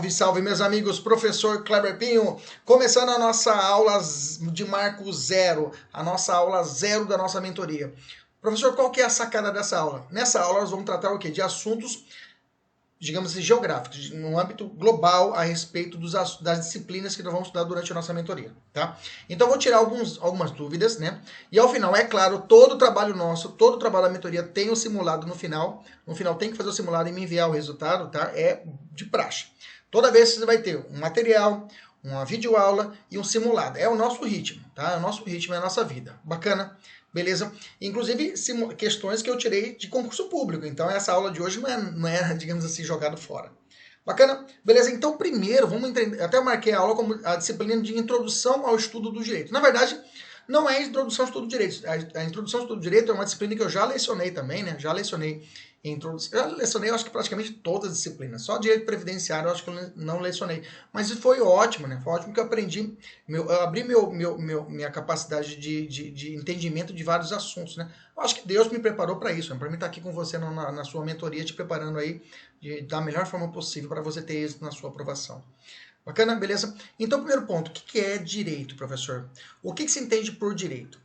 Salve, salve, meus amigos, professor Kleber Pinho, começando a nossa aula de marco zero, a nossa aula zero da nossa mentoria. Professor, qual que é a sacada dessa aula? Nessa aula nós vamos tratar o quê? De assuntos, digamos assim, geográficos, no âmbito global a respeito das disciplinas que nós vamos estudar durante a nossa mentoria, tá? Então eu vou tirar algumas dúvidas, né? E ao final, é claro, todo o trabalho nosso, todo o trabalho da mentoria tem o simulado no final. No final tem que fazer o simulado e me enviar o resultado, tá? É de praxe. Toda vez você vai ter um material, uma videoaula e um simulado. É o nosso ritmo, tá? É o nosso ritmo, é a nossa vida. Bacana? Beleza? Inclusive, questões que eu tirei de concurso público. Então, essa aula de hoje não é digamos assim, jogado fora. Bacana? Beleza? Então, primeiro, vamos entender. Até eu marquei a aula como a disciplina de introdução ao estudo do direito. Na verdade, não é introdução ao estudo do direito. A introdução ao estudo do direito é uma disciplina que eu já lecionei também, né? Já lecionei já lecionei, eu acho que praticamente todas as disciplinas. Só direito previdenciário eu acho que eu não lecionei. Mas foi ótimo, né? Foi ótimo que eu aprendi, eu abri minha capacidade de entendimento de vários assuntos, né? Eu acho que Deus me preparou para isso, né? Para mim estar aqui com você na sua mentoria, te preparando aí da melhor forma possível para você ter êxito na sua aprovação. Bacana? Beleza? Então, primeiro ponto, o que é direito, professor? O que se entende por direito?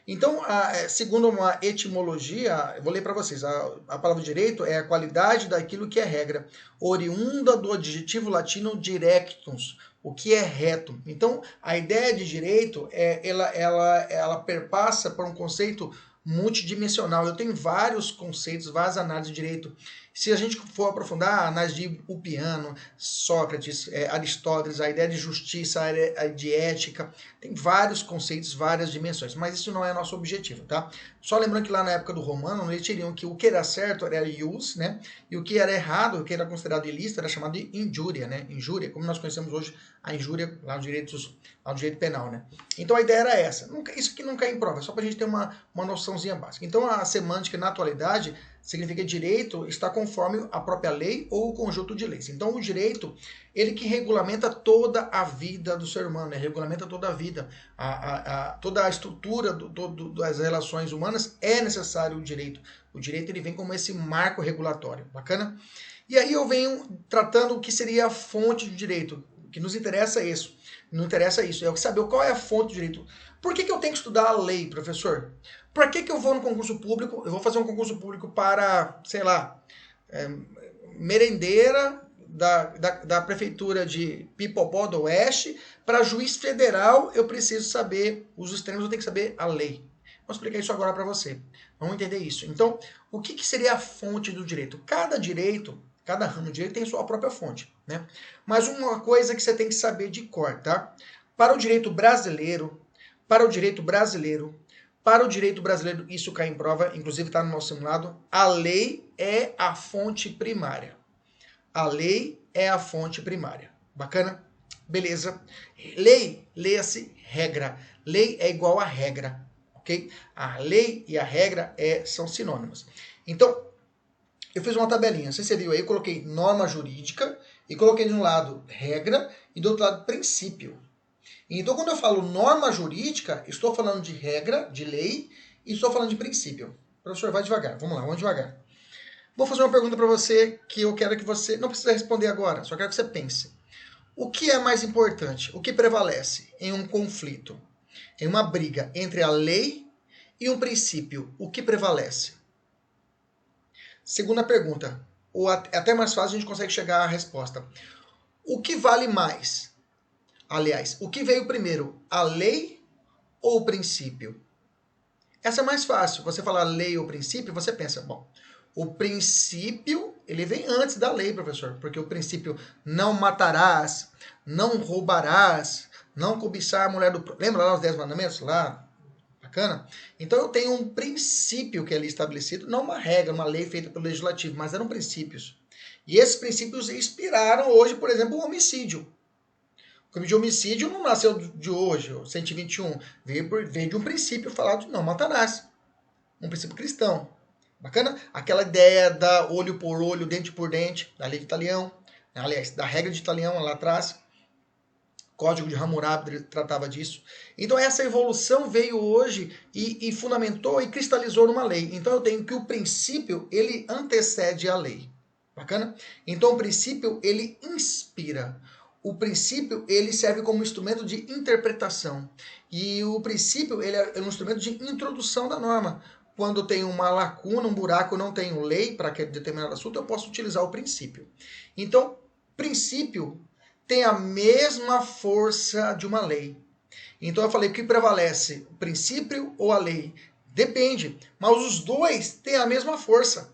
Então, segundo uma etimologia, eu vou ler para vocês, a palavra direito é a qualidade daquilo que é regra, oriunda do adjetivo latino directus, o que é reto. Então, a ideia de direito, ela perpassa por um conceito multidimensional. Eu tenho vários conceitos, várias análises de direito. Se a gente for aprofundar a análise de Ulpiano, Sócrates, Aristóteles, a ideia de justiça, a de ética, tem vários conceitos, várias dimensões, mas isso não é nosso objetivo, tá? Só lembrando que lá na época do Romano, eles teriam que o que era certo era ius, né? E o que era errado, o que era considerado ilícito, era chamado de injúria, né? Injúria, como nós conhecemos hoje a injúria lá no direito penal, né? Então a ideia era essa. Isso aqui não cai em prova, é só pra gente ter uma noçãozinha básica. Então a semântica na atualidade significa direito está conforme a própria lei ou o conjunto de leis. Então o direito, ele que regulamenta toda a vida do ser humano, né? Regulamenta toda a vida, toda a estrutura das relações humanas é necessário o direito. O direito ele vem como esse marco regulatório, bacana? E aí eu venho tratando o que seria a fonte do direito. O que nos interessa é isso. Não interessa isso, é saber qual é a fonte do direito. Por que eu tenho que estudar a lei, professor? Para que eu vou no concurso público? Eu vou fazer um concurso público para, sei lá, merendeira da prefeitura de Pipopó do Oeste. Para juiz federal, eu preciso saber os extremos, eu tenho que saber a lei. Vou explicar isso agora para você. Vamos entender isso. Então, o que seria a fonte do direito? Cada ramo de direito tem sua própria fonte, né? Mas uma coisa que você tem que saber de cor, tá? Para o direito brasileiro, isso cai em prova, inclusive está no nosso simulado, a lei é a fonte primária. A lei é a fonte primária. Bacana? Beleza. Lei, leia-se regra. Lei é igual a regra, ok? A lei e a regra são sinônimos. Então, eu fiz uma tabelinha, não sei se você viu aí, eu coloquei norma jurídica e coloquei de um lado regra e do outro lado princípio. Então, quando eu falo norma jurídica, estou falando de regra, de lei, e estou falando de princípio. Professor, vai devagar. Vamos lá, vamos devagar. Vou fazer uma pergunta para você que eu quero que você... Não precisa responder agora, só quero que você pense. O que é mais importante? O que prevalece em um conflito? Em uma briga entre a lei e um princípio, o que prevalece? Segunda pergunta, ou até mais fácil a gente consegue chegar à resposta. O que vale mais? Aliás, o que veio primeiro, a lei ou o princípio? Essa é mais fácil. Você falar lei ou princípio, você pensa, bom, o princípio, ele vem antes da lei, professor, porque o princípio não matarás, não roubarás, não cobiçar a mulher do... Lembra lá os 10 mandamentos? Lá, bacana? Então eu tenho um princípio que é ali estabelecido, não uma regra, uma lei feita pelo legislativo, mas eram princípios. E esses princípios inspiraram hoje, por exemplo, o homicídio. O crime de homicídio não nasceu de hoje, o 121. Veio de um princípio falado de não matarás. Um princípio cristão. Bacana? Aquela ideia da olho por olho, dente por dente, da lei de Italião. Aliás, da regra de Italião lá atrás. Código de Hammurabi tratava disso. Então essa evolução veio hoje e fundamentou e cristalizou numa lei. Então eu tenho que o princípio, ele antecede a lei. Bacana? Então o princípio, ele inspira. O princípio, ele serve como instrumento de interpretação. E o princípio, ele é um instrumento de introdução da norma. Quando tem uma lacuna, um buraco, não tenho lei para aquele determinado assunto, eu posso utilizar o princípio. Então, princípio tem a mesma força de uma lei. Então eu falei, o que prevalece, o princípio ou a lei? Depende, mas os dois têm a mesma força.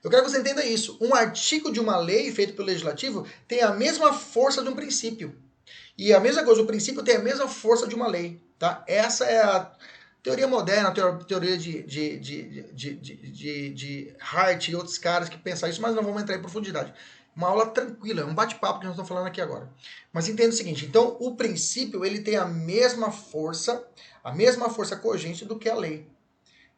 Eu quero que você entenda isso. Um artigo de uma lei feito pelo legislativo tem a mesma força de um princípio. E a mesma coisa, o princípio tem a mesma força de uma lei. Tá? Essa é a teoria moderna, a teoria de Hart e outros caras que pensam isso, mas não vamos entrar em profundidade. Uma aula tranquila, um bate-papo que nós estamos falando aqui agora. Mas entenda o seguinte, então o princípio ele tem a mesma força cogente do que a lei.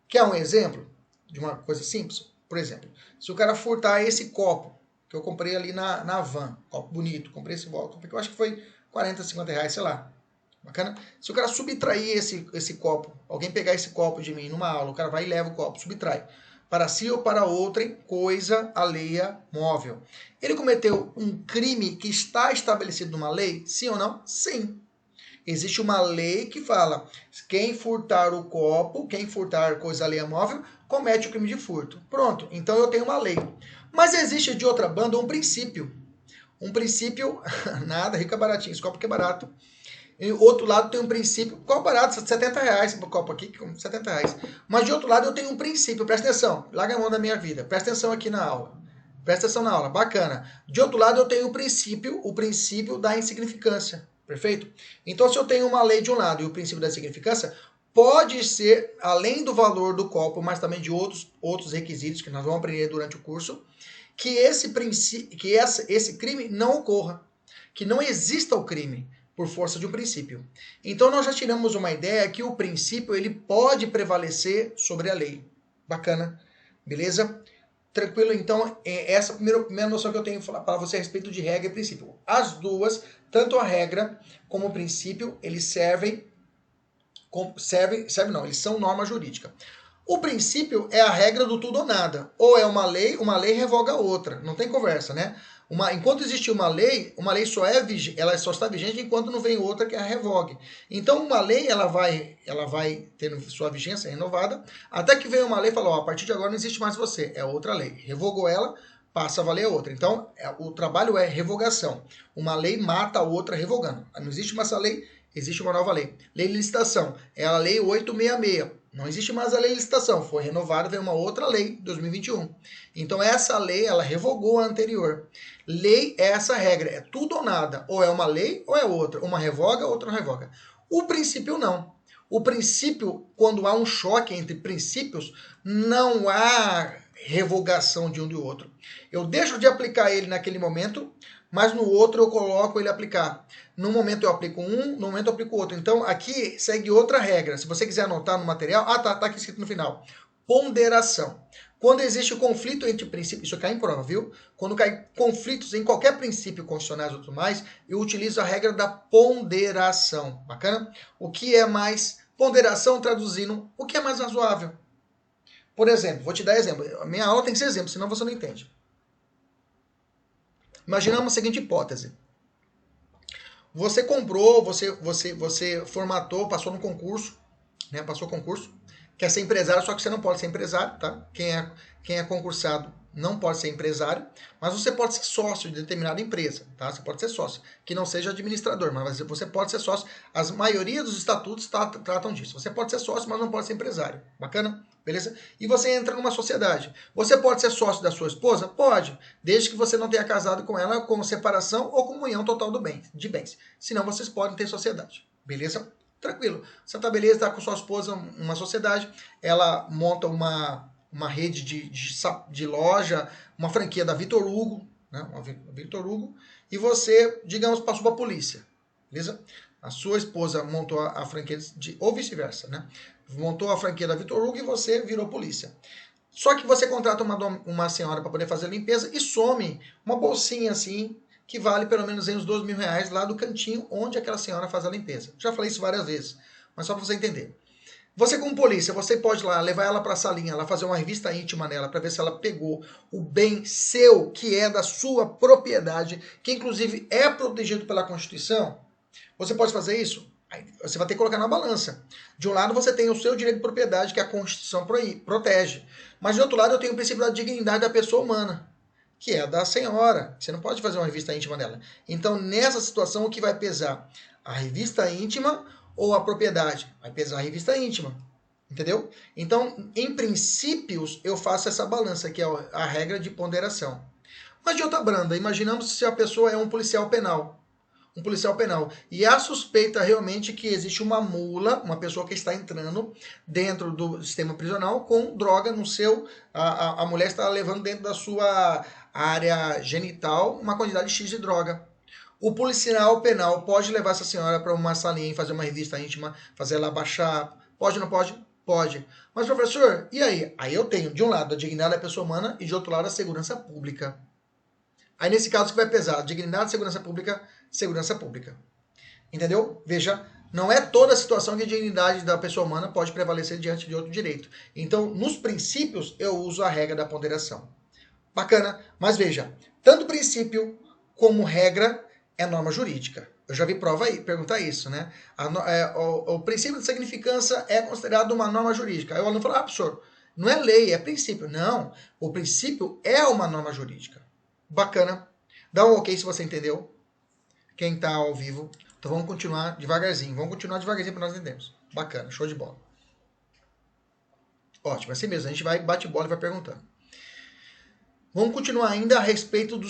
Quer um exemplo de uma coisa simples? Por exemplo, se o cara furtar esse copo, que eu comprei ali na van, copo bonito, comprei esse copo, porque eu acho que foi 40, 50 reais, sei lá. Bacana? Se o cara subtrair esse copo, alguém pegar esse copo de mim numa aula, o cara vai e leva o copo, subtrai. Para si ou para outrem, coisa alheia móvel. Ele cometeu um crime que está estabelecido numa lei? Sim ou não? Sim. Existe uma lei que fala, quem furtar o copo, quem furtar coisa alheia móvel, comete o crime de furto. Pronto, então eu tenho uma lei. Mas existe de outra banda um princípio. Um princípio, nada, rico é baratinho, esse copo que é barato. E outro lado tem um princípio, qual barato? 70 reais esse copo aqui, 70 reais. Mas de outro lado eu tenho um princípio, presta atenção, larga a mão da minha vida, presta atenção aqui na aula. Presta atenção na aula, bacana. De outro lado eu tenho o princípio da insignificância, perfeito? Então se eu tenho uma lei de um lado e o princípio da insignificância, pode ser, além do valor do copo, mas também de outros requisitos que nós vamos aprender durante o curso, que esse crime não ocorra, que não exista o crime por força de um princípio. Então nós já tiramos uma ideia que o princípio ele pode prevalecer sobre a lei. Bacana, beleza? Tranquilo? Então essa é a primeira noção que eu tenho para você a respeito de regra e princípio. As duas, tanto a regra como o princípio, eles eles são norma jurídica. O princípio é a regra do tudo ou nada. Ou é uma lei revoga a outra. Não tem conversa, né? Enquanto existe uma lei ela só está vigente enquanto não vem outra que a revogue. Então uma lei ela vai tendo sua vigência renovada até que vem uma lei e fala, a partir de agora não existe mais você, é outra lei. Revogou ela, passa a valer a outra. Então o trabalho é revogação. Uma lei mata a outra revogando. Não existe mais essa lei, existe uma nova lei. Lei de licitação é a lei 866. Não existe mais a lei de licitação, foi renovada, veio uma outra lei, 2021. Então essa lei, ela revogou a anterior. Lei é essa regra, é tudo ou nada. Ou é uma lei ou é outra. Uma revoga, outra não revoga. O princípio não. O princípio, quando há um choque entre princípios, não há revogação de um do outro. Eu deixo de aplicar ele naquele momento, mas no outro eu coloco ele aplicar. No momento eu aplico um, no momento eu aplico outro. Então aqui segue outra regra. Se você quiser anotar no material, tá aqui escrito no final. Ponderação. Quando existe o conflito entre princípios, isso cai em prova, viu? Quando cai conflitos em qualquer princípio constitucional e tudo mais, eu utilizo a regra da ponderação. Bacana? O que é mais ponderação traduzindo, o que é mais razoável? Por exemplo, vou te dar exemplo. A minha aula tem que ser exemplo, senão você não entende. Imaginamos a seguinte hipótese. Você comprou, você formatou, passou no concurso, né? Passou o concurso, quer ser empresário, só que você não pode ser empresário, tá? Quem é concursado não pode ser empresário, mas você pode ser sócio de determinada empresa, tá? Você pode ser sócio, que não seja administrador, mas você pode ser sócio. A maioria dos estatutos tratam disso. Você pode ser sócio, mas não pode ser empresário. Bacana? Beleza? E você entra numa sociedade. Você pode ser sócio da sua esposa? Pode, desde que você não tenha casado com ela com separação ou comunhão total de bens. Senão vocês podem ter sociedade. Beleza? Tranquilo. Você tá beleza, tá com sua esposa uma sociedade, ela monta uma rede de loja, uma franquia da Vitor Hugo, né? Vitor Hugo, e você, digamos, passou para a polícia. Beleza? A sua esposa montou a franquia ou vice-versa, né? Montou a franquia da Vitor Hugo e você virou polícia. Só que você contrata uma senhora para poder fazer a limpeza e some uma bolsinha assim, que vale pelo menos uns R$2.000 lá do cantinho onde aquela senhora faz a limpeza. Já falei isso várias vezes, mas só para você entender. Você como polícia, você pode lá levar ela para a salinha, lá fazer uma revista íntima nela para ver se ela pegou o bem seu, que é da sua propriedade, que inclusive é protegido pela Constituição. Você pode fazer isso? Aí você vai ter que colocar na balança. De um lado você tem o seu direito de propriedade, que a Constituição protege. Mas de outro lado eu tenho o princípio da dignidade da pessoa humana, que é da senhora. Você não pode fazer uma revista íntima dela. Então, nessa situação, o que vai pesar? A revista íntima ou a propriedade? Vai pesar a revista íntima. Entendeu? Então, em princípios, eu faço essa balança, que é a regra de ponderação. Mas de outra banda, imaginamos se a pessoa é um policial penal. Um policial penal. E há suspeita realmente que existe uma mula, uma pessoa que está entrando dentro do sistema prisional com droga no seu. A mulher está levando dentro da sua área genital uma quantidade X de droga. O policial penal pode levar essa senhora para uma salinha e fazer uma revista íntima, fazer ela baixar. Pode ou não pode? Pode. Mas, professor, e aí? Aí eu tenho, de um lado, a dignidade da pessoa humana e de outro lado, a segurança pública. Aí, nesse caso, que vai pesar? Dignidade, segurança pública, segurança pública. Entendeu? Veja, não é toda a situação que a dignidade da pessoa humana pode prevalecer diante de outro direito. Então, nos princípios, eu uso a regra da ponderação. Bacana, mas veja, tanto princípio como regra é norma jurídica. Eu já vi prova aí, perguntar isso, né? O princípio de significância é considerado uma norma jurídica. Aí o aluno fala, professor, não é lei, é princípio. Não, o princípio é uma norma jurídica. Bacana. Dá um ok se você entendeu. Quem está ao vivo. Então vamos continuar devagarzinho. Vamos continuar devagarzinho para nós entendermos. Bacana, show de bola. Ótimo, assim mesmo. A gente vai bate bola e vai perguntando. Vamos continuar ainda a respeito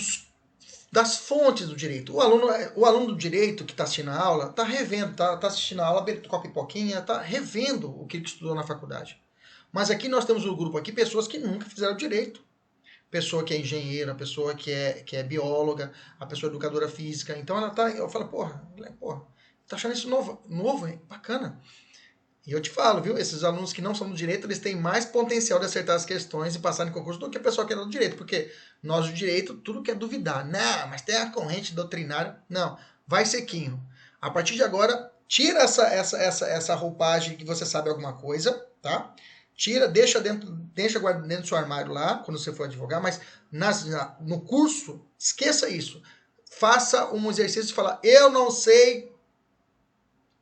das fontes do direito. O aluno do direito que está assistindo a aula está revendo, está assistindo a aula com a pipoquinha, está revendo o que ele estudou na faculdade. Mas aqui nós temos um grupo aqui, pessoas que nunca fizeram direito. Pessoa que é engenheira, pessoa que é bióloga, a pessoa educadora física. Então ela tá, eu falo, porra, tá achando isso novo, hein? Bacana. E eu te falo, viu? Esses alunos que não são do direito, eles têm mais potencial de acertar as questões e passar em concurso do que a pessoa que é do direito, porque nós do direito, tudo quer duvidar. Não, mas tem a corrente doutrinária. Não, vai sequinho. A partir de agora, tira essa roupagem que você sabe alguma coisa, tá? Tira, deixa guardado dentro do seu armário lá, quando você for advogar, mas no curso, esqueça isso. Faça um exercício e fala, eu não sei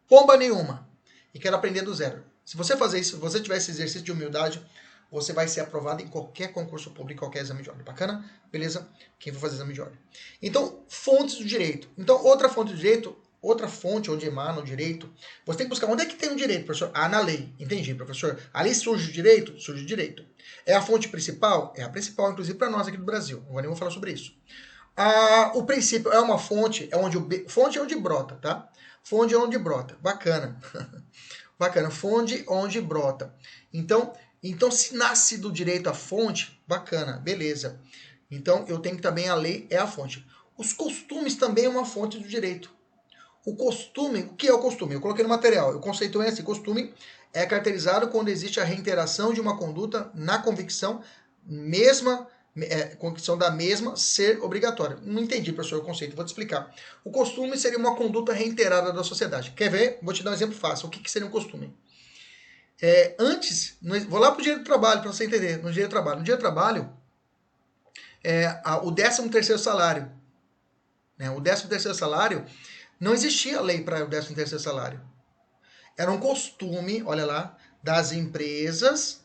pomba nenhuma e quero aprender do zero. Se você fazer isso, se você tiver esse exercício de humildade, você vai ser aprovado em qualquer concurso público, qualquer exame de ordem. Bacana? Beleza? Quem for fazer exame de ordem. Então, fontes do direito. Então, outra fonte do direito, outra fonte onde emana o direito, você tem que buscar onde é que tem o direito, professor? Ah, na lei. Entendi, professor. Ali surge o direito? Surge o direito. É a fonte principal? É a principal, inclusive, para nós aqui do Brasil. Agora eu vou falar sobre isso. O princípio é uma fonte, fonte é onde brota, tá? Fonte é onde brota. Bacana. Bacana. Fonte onde brota. Então, se nasce do direito a fonte, bacana, beleza. Então, eu tenho que também a lei é a fonte. Os costumes também é uma fonte do direito. O costume, o que é o costume? Eu coloquei no material, eu conceituei assim, costume é caracterizado quando existe a reiteração de uma conduta na convicção convicção da mesma ser obrigatória. Não entendi, professor, o conceito, vou te explicar. O costume seria uma conduta reiterada da sociedade. Quer ver? Vou te dar um exemplo fácil. O que seria um costume? Vou lá para o direito do trabalho, para você entender. No direito do trabalho. No direito do trabalho, o 13º salário. Né? O 13º salário, não existia lei para o 13º salário. Era um costume, olha lá, das empresas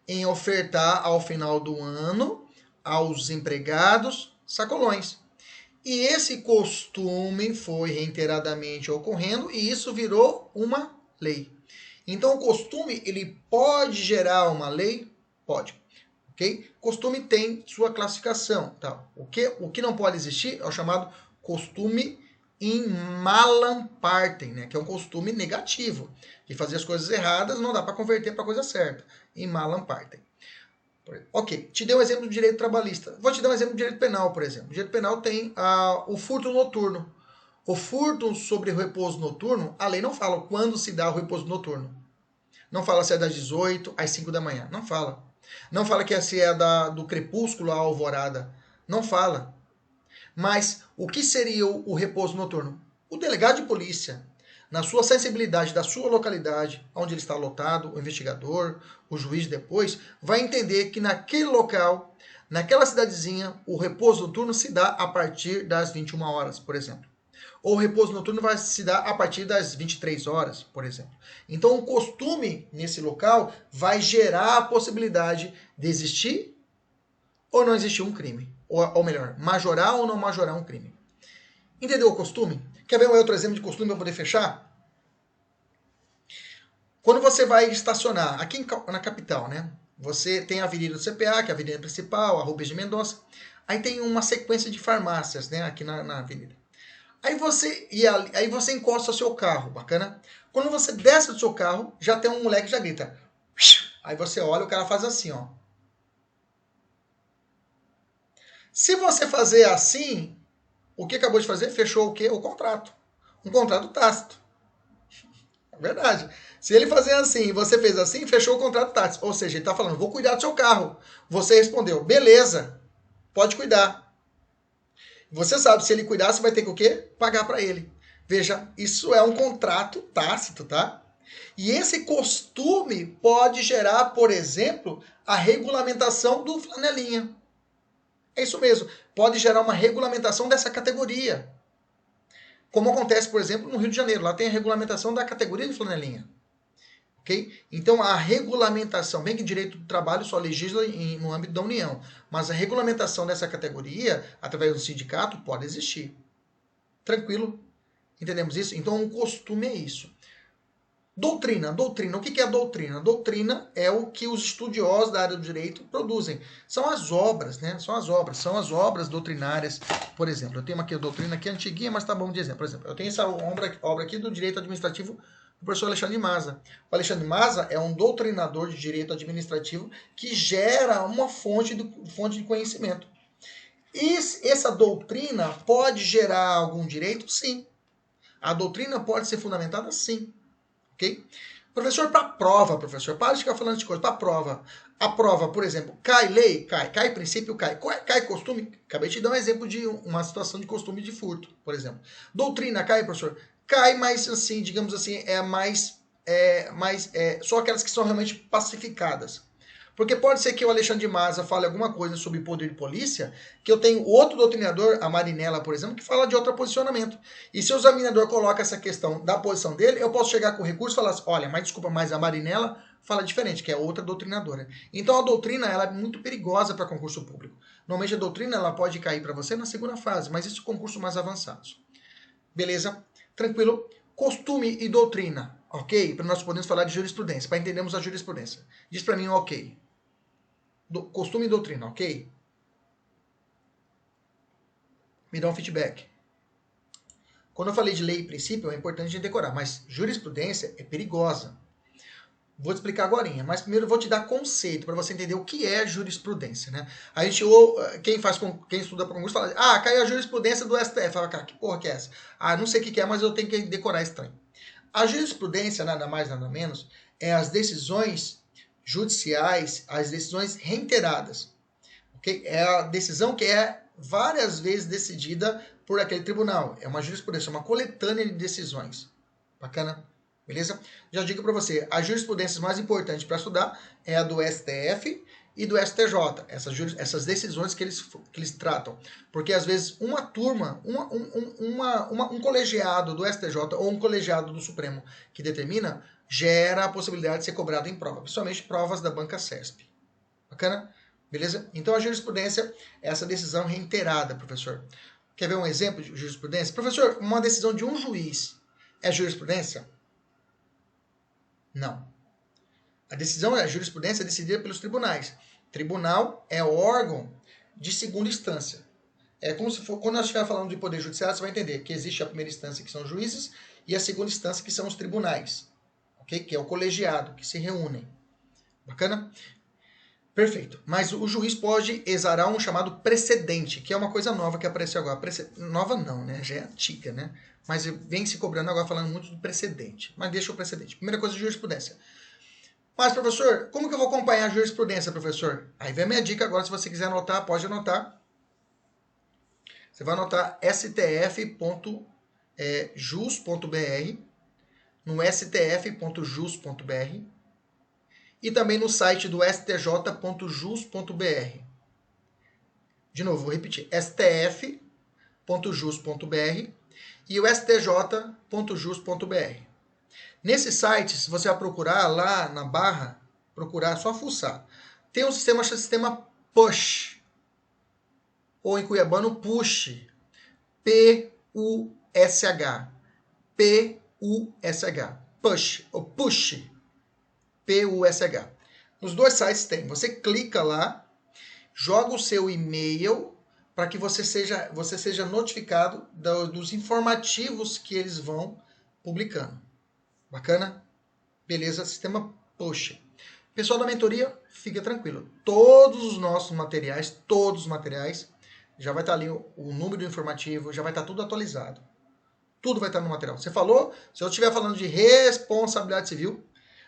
em ofertar ao final do ano aos empregados sacolões. E esse costume foi reiteradamente ocorrendo e isso virou uma lei. Então o costume, ele pode gerar uma lei? Pode. Okay? Costume tem sua classificação. Tá? O que não pode existir é o chamado costume in malam partem, né? Que é um costume negativo. De fazer as coisas erradas não dá para converter para a coisa certa. In malam partem. Ok, te dei um exemplo do direito trabalhista. Vou te dar um exemplo do direito penal, por exemplo. O direito penal tem o furto noturno. O furto sobre o repouso noturno, a lei não fala quando se dá o repouso noturno. Não fala se é das 18 às 5 da manhã. Não fala. Não fala que se é do crepúsculo à alvorada. Não fala. Mas o que seria o repouso noturno? O delegado de polícia na sua sensibilidade da sua localidade, onde ele está lotado, o investigador, o juiz depois, vai entender que naquele local, naquela cidadezinha, o repouso noturno se dá a partir das 21 horas, por exemplo. Ou o repouso noturno vai se dar a partir das 23 horas, por exemplo. Então, o costume nesse local vai gerar a possibilidade de existir ou não existir um crime. Ou melhor, majorar ou não majorar um crime. Entendeu o costume? Quer ver um outro exemplo de costume para poder fechar? Quando você vai estacionar aqui na capital, né? Você tem a Avenida do CPA, que é a avenida principal, a Rubens de Mendonça. Aí tem uma sequência de farmácias, né? Aqui na avenida. Aí você encosta o seu carro, bacana? Quando você desce do seu carro, já tem um moleque que já grita. Aí você olha, o cara faz assim, ó. Se você fazer assim, o que acabou de fazer? Fechou o quê? O contrato. Um contrato tácito. É verdade. Se ele fazer assim e você fez assim, fechou o contrato tácito. Ou seja, ele está falando, vou cuidar do seu carro. Você respondeu, beleza, pode cuidar. Você sabe, se ele cuidar, você vai ter que o quê? Pagar para ele. Veja, isso é um contrato tácito, tá? E esse costume pode gerar, por exemplo, a regulamentação do flanelinha. É isso mesmo. Pode gerar uma regulamentação dessa categoria. Como acontece, por exemplo, no Rio de Janeiro. Lá tem a regulamentação da categoria de flanelinha. Okay? Então, a regulamentação, bem que direito do trabalho só legisla no âmbito da União, mas a regulamentação dessa categoria, através do sindicato, pode existir. Tranquilo? Entendemos isso? Então, o costume é isso. Doutrina. O que é a doutrina? Doutrina é o que os estudiosos da área do direito produzem. São as obras, né? São as obras doutrinárias. Por exemplo, eu tenho aqui a doutrina aqui antiguinha, mas tá bom de exemplo. Por exemplo, eu tenho essa obra aqui do direito administrativo do professor Alexandre Maza. O Alexandre Maza é um doutrinador de direito administrativo que gera uma fonte de conhecimento. E essa doutrina pode gerar algum direito? Sim. A doutrina pode ser fundamentada? Sim. Ok? Professor, para prova, professor, para de ficar falando de coisa, para prova. A prova, por exemplo, cai lei? Cai princípio? Cai costume? Acabei de te dar um exemplo de uma situação de costume de furto, por exemplo. Doutrina cai, professor? Cai, mas assim, digamos assim, só aquelas que são realmente pacificadas. Porque pode ser que o Alexandre de Maza fale alguma coisa sobre poder de polícia, que eu tenho outro doutrinador, a Marinella, por exemplo, que fala de outro posicionamento. E se o examinador coloca essa questão da posição dele, eu posso chegar com o recurso e falar assim, olha, mas desculpa, mas a Marinella fala diferente, que é outra doutrinadora. Então a doutrina ela é muito perigosa para concurso público. Normalmente a doutrina ela pode cair para você na segunda fase, mas isso é concursos mais avançados. Beleza? Tranquilo? Costume e doutrina, ok? Para nós podermos falar de jurisprudência, para entendermos a jurisprudência. Diz para mim um ok. Costume e doutrina, ok? Me dá um feedback. Quando eu falei de lei e princípio, é importante a gente decorar, mas jurisprudência é perigosa. Vou te explicar agora, mas primeiro eu vou te dar conceito para você entender o que é jurisprudência, né? A gente, quem estuda para concurso fala, caiu a jurisprudência do STF. Fala, cara, que porra que é essa? Não sei o que é, mas eu tenho que decorar esse trem. A jurisprudência, nada mais, nada menos, é as decisões judiciais, as decisões reiteradas. Okay? É a decisão que é várias vezes decidida por aquele tribunal. É uma jurisprudência, uma coletânea de decisões. Bacana? Beleza? Já digo para você, as jurisprudências mais importantes para estudar é a do STF e do STJ. Essas decisões que eles tratam. Porque às vezes uma turma, um colegiado do STJ ou um colegiado do Supremo que determina, gera a possibilidade de ser cobrado em prova, principalmente provas da banca CESP. Bacana? Beleza? Então a jurisprudência é essa decisão reiterada, professor. Quer ver um exemplo de jurisprudência? Professor, uma decisão de um juiz é jurisprudência? Não. A jurisprudência é decidida pelos tribunais. Tribunal é órgão de segunda instância. É como se for, quando nós estivermos falando de poder judiciário, você vai entender que existe a primeira instância, que são os juízes, e a segunda instância, que são os tribunais. Okay? Que é o colegiado, que se reúnem. Bacana? Perfeito. Mas o juiz pode exarar um chamado precedente, que é uma coisa nova que apareceu agora. Nova não, né? Já é antiga, né? Mas vem se cobrando agora falando muito do precedente. Mas deixa o precedente. Primeira coisa, jurisprudência. Mas, professor, como que eu vou acompanhar a jurisprudência, professor? Aí vem a minha dica agora, se você quiser anotar, pode anotar. Você vai anotar stf.jus.br no stf.jus.br e também no site do stj.jus.br. De novo, vou repetir, stf.jus.br e o stj.jus.br. Nesses sites, você vai procurar lá na barra, procurar, só fuçar. Tem um sistema chamado sistema PUSH, ou em cuiabano PUSH, P-U-S-H, P-U-S-H, PUSH, ou PUSH, P-U-S-H. Nos dois sites tem. Você clica lá, joga o seu e-mail para que você seja notificado dos informativos que eles vão publicando. Bacana? Beleza? Sistema PUSH. Pessoal da mentoria, fica tranquilo. Todos os materiais, já vai estar ali o número do informativo, já vai estar tudo atualizado. Tudo vai estar no material. Você falou, se eu estiver falando de responsabilidade civil,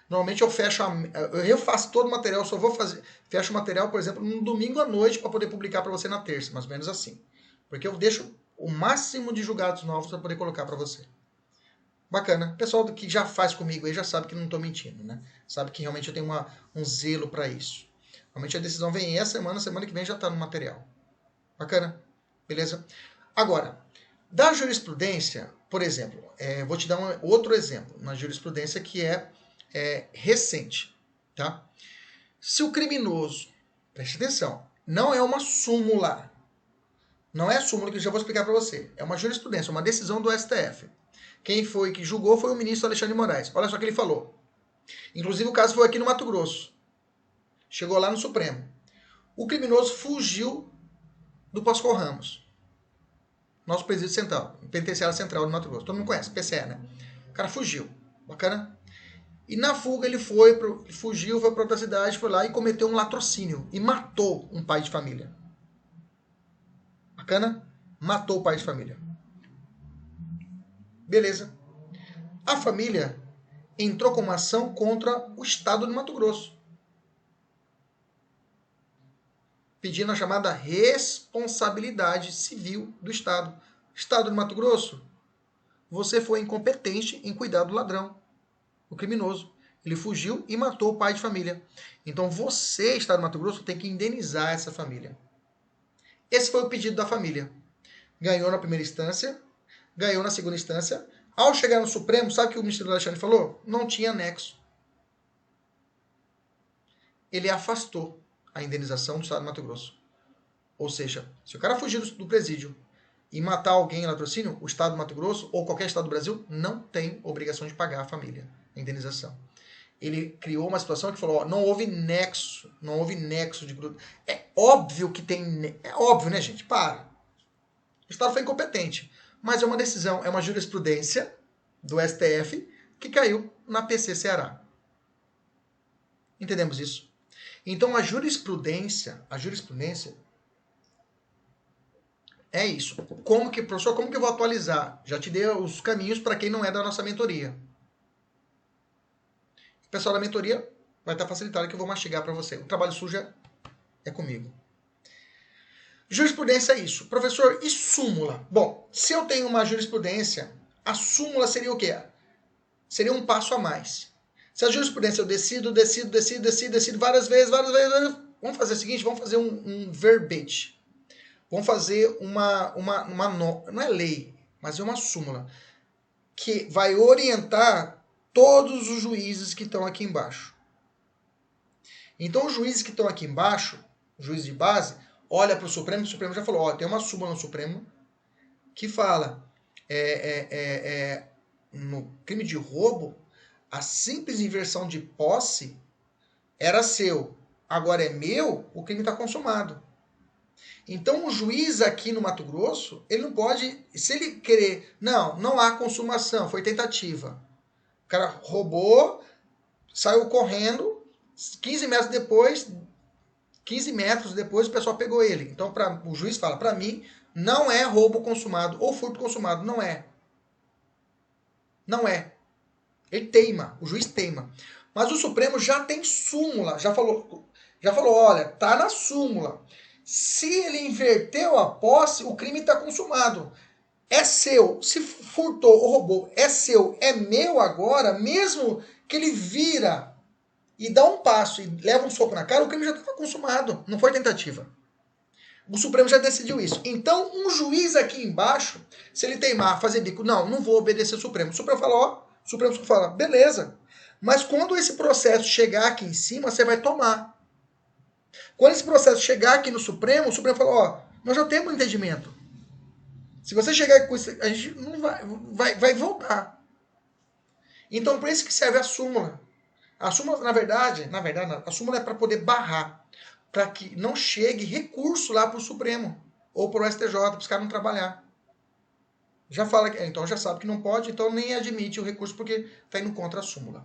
normalmente eu faço todo o material, fecho o material, por exemplo, no domingo à noite para poder publicar para você na terça, mais ou menos assim. Porque eu deixo o máximo de julgados novos para poder colocar para você. Bacana. O pessoal que já faz comigo aí já sabe que não estou mentindo, né? Sabe que realmente eu tenho um zelo para isso. Realmente a decisão vem essa semana que vem já está no material. Bacana? Beleza? Agora, da jurisprudência, por exemplo, vou te dar outro exemplo, uma jurisprudência que é recente, tá? Se o criminoso, preste atenção, não é uma súmula, não é súmula que eu já vou explicar para você, é uma jurisprudência, uma decisão do STF. Quem foi que julgou foi o ministro Alexandre de Moraes. Olha só o que ele falou. Inclusive o caso foi aqui no Mato Grosso. Chegou lá no Supremo. O criminoso fugiu do Pascoal Ramos, nosso presídio central, penitenciário central do Mato Grosso. Todo mundo conhece, PCE, né? O cara fugiu. Bacana? E na fuga ele fugiu, foi para outra cidade, foi lá e cometeu um latrocínio. E matou um pai de família. Bacana? Matou o pai de família. Beleza. A família entrou com uma ação contra o Estado do Mato Grosso, pedindo a chamada responsabilidade civil do Estado. Estado do Mato Grosso, você foi incompetente em cuidar do ladrão, o criminoso. Ele fugiu e matou o pai de família. Então você, Estado do Mato Grosso, tem que indenizar essa família. Esse foi o pedido da família. Ganhou na primeira instância, ganhou na segunda instância. Ao chegar no Supremo, sabe o que o ministro Alexandre falou? Não tinha anexo. Ele afastou a indenização do Estado do Mato Grosso. Ou seja, se o cara fugir do presídio e matar alguém em latrocínio, o Estado do Mato Grosso ou qualquer Estado do Brasil não tem obrigação de pagar a família, a indenização. Ele criou uma situação que falou, não houve nexo de grupo. É óbvio que tem... É óbvio, né, gente? Para. O Estado foi incompetente. Mas é uma decisão, é uma jurisprudência do STF que caiu na PC Ceará. Entendemos isso? Então a jurisprudência é isso. Professor, como que eu vou atualizar? Já te dei os caminhos para quem não é da nossa mentoria. O pessoal da mentoria vai estar facilitado que eu vou mastigar para você. O trabalho sujo é comigo. Jurisprudência é isso. Professor, e súmula? Bom, se eu tenho uma jurisprudência, a súmula seria o quê? Seria um passo a mais. Se a jurisprudência eu decido várias vezes. Vamos fazer o seguinte, vamos fazer um verbete. Vamos fazer não é lei, mas é uma súmula, que vai orientar todos os juízes que estão aqui embaixo. Então, os juízes que estão aqui embaixo, o juiz de base, olha para o Supremo já falou, tem uma súmula no Supremo que fala, no crime de roubo, a simples inversão de posse era seu, agora é meu, o crime está consumado. Então o juiz aqui no Mato Grosso, ele não pode, se ele querer, não há consumação, foi tentativa. O cara roubou, saiu correndo, 15 metros depois o pessoal pegou ele. Então o juiz fala, para mim, não é roubo consumado ou furto consumado, não é. Não é. Ele teima, o juiz teima. Mas o Supremo já tem súmula, já falou, olha, tá na súmula. Se ele inverteu a posse, o crime está consumado. É seu. Se furtou ou roubou é seu, é meu agora, mesmo que ele vira e dá um passo e leva um soco na cara, o crime já estava consumado, não foi tentativa. O Supremo já decidiu isso. Então, um juiz aqui embaixo, se ele teimar, fazer bico, não vou obedecer o Supremo. O Supremo fala, o Supremo só fala, beleza. Mas quando esse processo chegar aqui em cima, você vai tomar. Quando esse processo chegar aqui no Supremo, o Supremo fala, nós já temos um entendimento. Se você chegar com isso, a gente não vai voltar. Então, por isso que serve a súmula. A súmula, na verdade, a súmula é para poder barrar, para que não chegue recurso lá para o Supremo ou para o STJ, para os caras não trabalhar. Já fala, então já sabe que não pode, então nem admite o recurso porque está indo contra a súmula.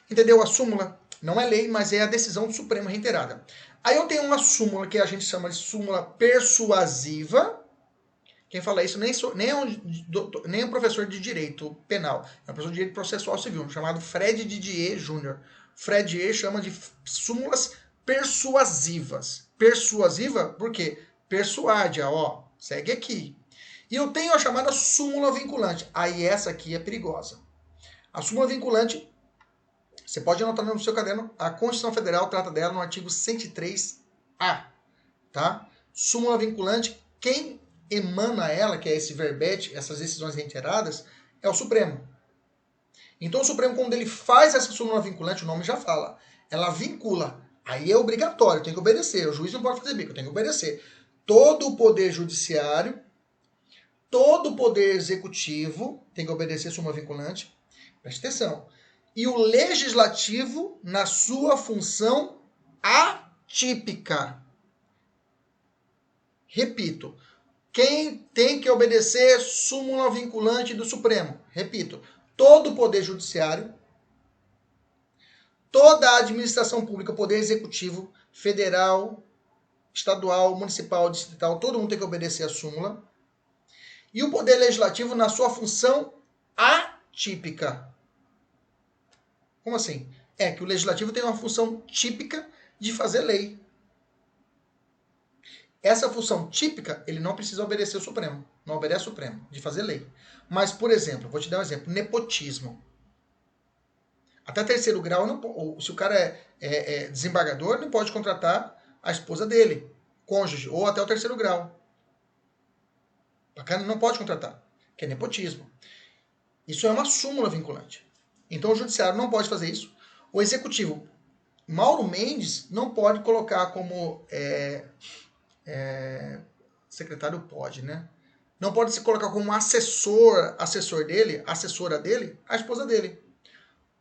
Entendeu? A súmula não é lei, mas é a decisão do Supremo reiterada. Aí eu tenho uma súmula que a gente chama de súmula persuasiva. Quem fala isso nem é um professor de direito penal, é um professor de direito processual civil, chamado Fred Didier Jr. Fred Didier chama de súmulas persuasivas. Persuasiva, por quê? Persuade, segue aqui. E eu tenho a chamada súmula vinculante. Aí essa aqui é perigosa. A súmula vinculante, você pode anotar no seu caderno, a Constituição Federal trata dela no artigo 103A. Tá? Súmula vinculante, quem emana ela, que é esse verbete, essas decisões reiteradas, é o Supremo. Então o Supremo, quando ele faz essa súmula vinculante, o nome já fala, ela vincula. Aí é obrigatório, tem que obedecer. O juiz não pode fazer bico, tem que obedecer. Todo o poder judiciário, todo o poder executivo tem que obedecer a súmula vinculante. Preste atenção. E o legislativo na sua função atípica. Repito, quem tem que obedecer súmula vinculante do Supremo? Repito, todo o poder judiciário, toda a administração pública, poder executivo, federal, estadual, municipal, distrital, todo mundo tem que obedecer a súmula. E o poder legislativo na sua função atípica. Como assim? É que o legislativo tem uma função típica de fazer lei. Essa função típica, ele não precisa obedecer o Supremo. Não obedece o Supremo, de fazer lei. Mas, por exemplo, vou te dar um exemplo. Nepotismo. Até terceiro grau, se o cara é desembargador, não pode contratar a esposa dele, cônjuge, ou até o terceiro grau. Bacana, não pode contratar, que é nepotismo. Isso é uma súmula vinculante. Então o judiciário não pode fazer isso. O executivo, Mauro Mendes, não pode colocar como secretário pode, né? Não pode se colocar como assessora dele, a esposa dele.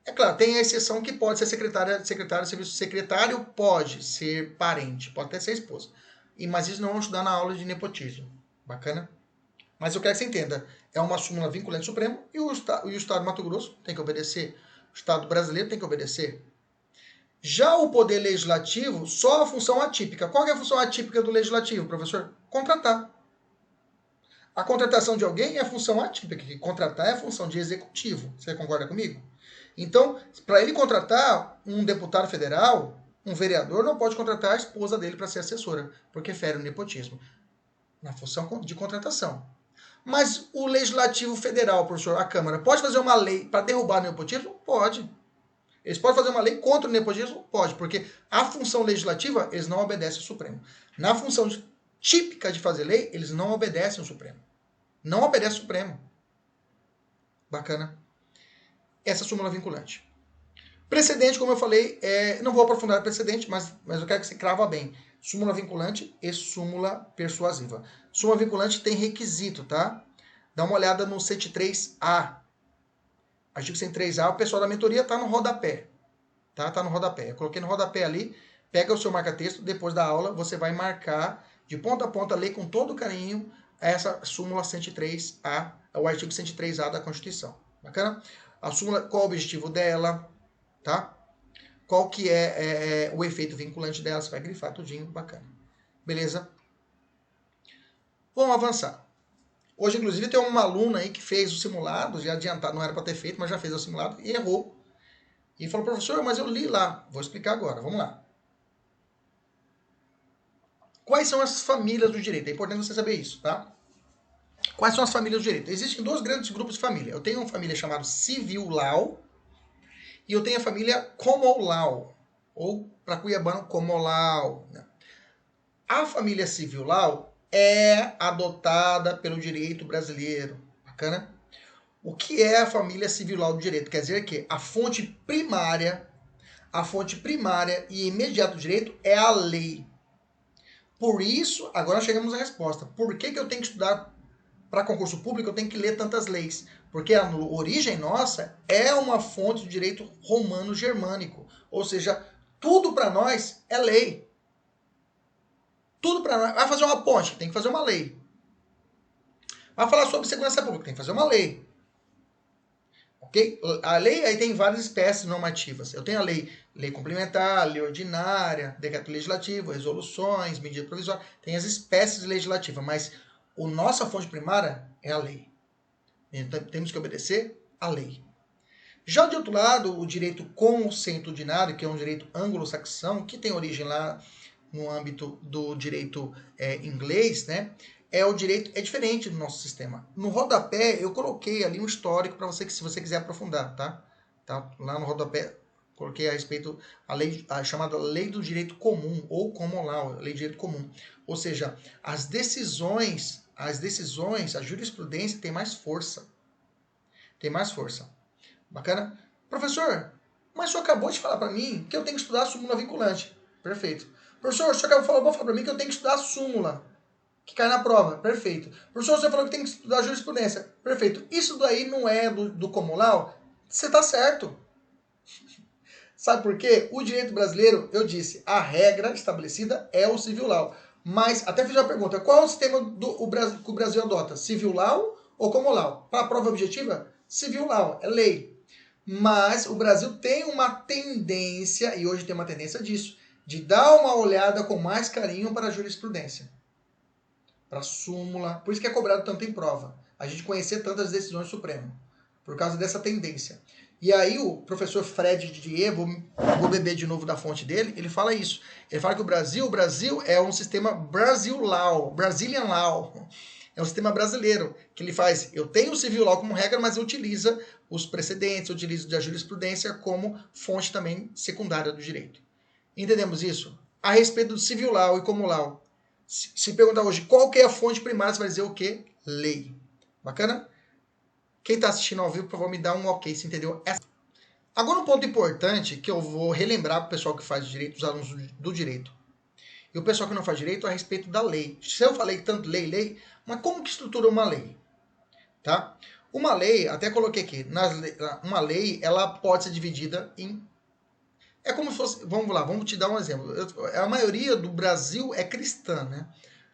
É claro, tem a exceção que pode ser secretário de serviço. Secretário pode ser parente, pode até ser esposa. Mas isso não vamos estudar na aula de nepotismo. Bacana? Mas eu quero que você entenda. É uma súmula vinculante Supremo e o Estado do Mato Grosso tem que obedecer. O Estado brasileiro tem que obedecer. Já o Poder Legislativo, só a função atípica. Qual é a função atípica do Legislativo, professor? Contratar. A contratação de alguém é a função atípica, que contratar é a função de executivo. Você concorda comigo? Então, para ele contratar um deputado federal, um vereador não pode contratar a esposa dele para ser assessora, porque fere o nepotismo. Na função de contratação. Mas o Legislativo Federal, professor, a Câmara, pode fazer uma lei para derrubar o nepotismo? Pode. Eles podem fazer uma lei contra o nepotismo? Pode, porque a função legislativa, eles não obedecem ao Supremo. Na função típica de fazer lei, eles não obedecem ao Supremo. Não obedece ao Supremo. Bacana. Essa súmula vinculante. Precedente, como eu falei, não vou aprofundar o precedente, mas eu quero que você crava bem. Súmula vinculante e súmula persuasiva. Súmula vinculante tem requisito, tá? Dá uma olhada no 103A. Artigo 103A, o pessoal da mentoria tá no rodapé. Tá no rodapé. Eu coloquei no rodapé ali, pega o seu marca-texto, depois da aula você vai marcar de ponta a ponta, ler com todo carinho essa súmula 103A, o artigo 103A da Constituição. Bacana? A súmula, qual o objetivo dela, tá? Qual que é o efeito vinculante dela, você vai grifar tudinho, bacana. Beleza? Vamos avançar. Hoje, inclusive, tem uma aluna aí que fez o simulado, já adiantado, não era para ter feito, mas já fez o simulado e errou. E falou, professor, mas eu li lá. Vou explicar agora, vamos lá. Quais são as famílias do direito? É importante você saber isso, tá? Quais são as famílias do direito? Existem dois grandes grupos de família. Eu tenho uma família chamada Civil Law e eu tenho a família Common Law, ou para cuiabano, Common Law. A família Civil Law é adotada pelo direito brasileiro. Bacana? O que é a família Civil Law do direito? Quer dizer que a fonte primária e imediata do direito é a lei. Por isso, agora chegamos à resposta. Por que eu tenho que estudar para concurso público? Eu tenho que ler tantas leis. Porque a origem nossa é uma fonte do direito romano-germânico. Ou seja, tudo para nós é lei. Tudo para nós. Vai fazer uma ponte, tem que fazer uma lei. Vai falar sobre segurança pública, tem que fazer uma lei. Ok? A lei aí tem várias espécies normativas. Eu tenho a lei complementar, lei ordinária, decreto legislativo, resoluções, medida provisória. Tem as espécies legislativas, mas a nossa fonte primária é a lei. Então, temos que obedecer à lei. Já de outro lado, o direito consuetudinário, que é um direito anglo-saxão, que tem origem lá no âmbito do direito inglês, né? O direito é diferente do nosso sistema. No rodapé, eu coloquei ali um histórico para você, se você quiser aprofundar, tá? Lá no rodapé, coloquei a respeito a chamada lei do direito comum, ou common law, lei de direito comum. Ou seja, as decisões, a jurisprudência tem mais força. Tem mais força. Bacana? Professor, mas o senhor acabou de falar para mim que eu tenho que estudar a súmula vinculante. Perfeito. Professor, o senhor acabou de falar para mim que eu tenho que estudar a súmula que cai na prova. Perfeito. Professor, você falou que tem que estudar jurisprudência. Perfeito. Isso daí não é do common law? Você está certo. Sabe por quê? O direito brasileiro, eu disse, a regra estabelecida é o civil law. Mas, até fiz uma pergunta, qual é o sistema que o Brasil adota? Civil law ou common law? Para a prova objetiva, civil law, é lei. Mas o Brasil tem uma tendência, e hoje tem uma tendência disso, de dar uma olhada com mais carinho para a jurisprudência. Para a súmula. Por isso que é cobrado tanto em prova. A gente conhecer tantas decisões do Supremo. Por causa dessa tendência. E aí o professor Fred Didier, vou beber de novo da fonte dele, ele fala isso. Ele fala que o Brasil é um sistema Brazilian Law. É um sistema brasileiro, que ele faz, eu tenho o civil law como regra, mas utiliza os precedentes, utiliza a jurisprudência como fonte também secundária do direito. Entendemos isso? A respeito do civil law e common law, se perguntar hoje qual que é a fonte primária, você vai dizer o quê? Lei. Bacana? Quem está assistindo ao vivo, por favor, me dá um ok, se entendeu? Agora um ponto importante que eu vou relembrar para o pessoal que faz direito, os alunos do direito. E o pessoal que não faz direito a respeito da lei. Se eu falei tanto lei, mas como que estrutura uma lei? Tá? Uma lei, até coloquei aqui, uma lei, ela pode ser dividida em... É como se fosse... Vamos lá, vamos te dar um exemplo. A maioria do Brasil é cristã, né?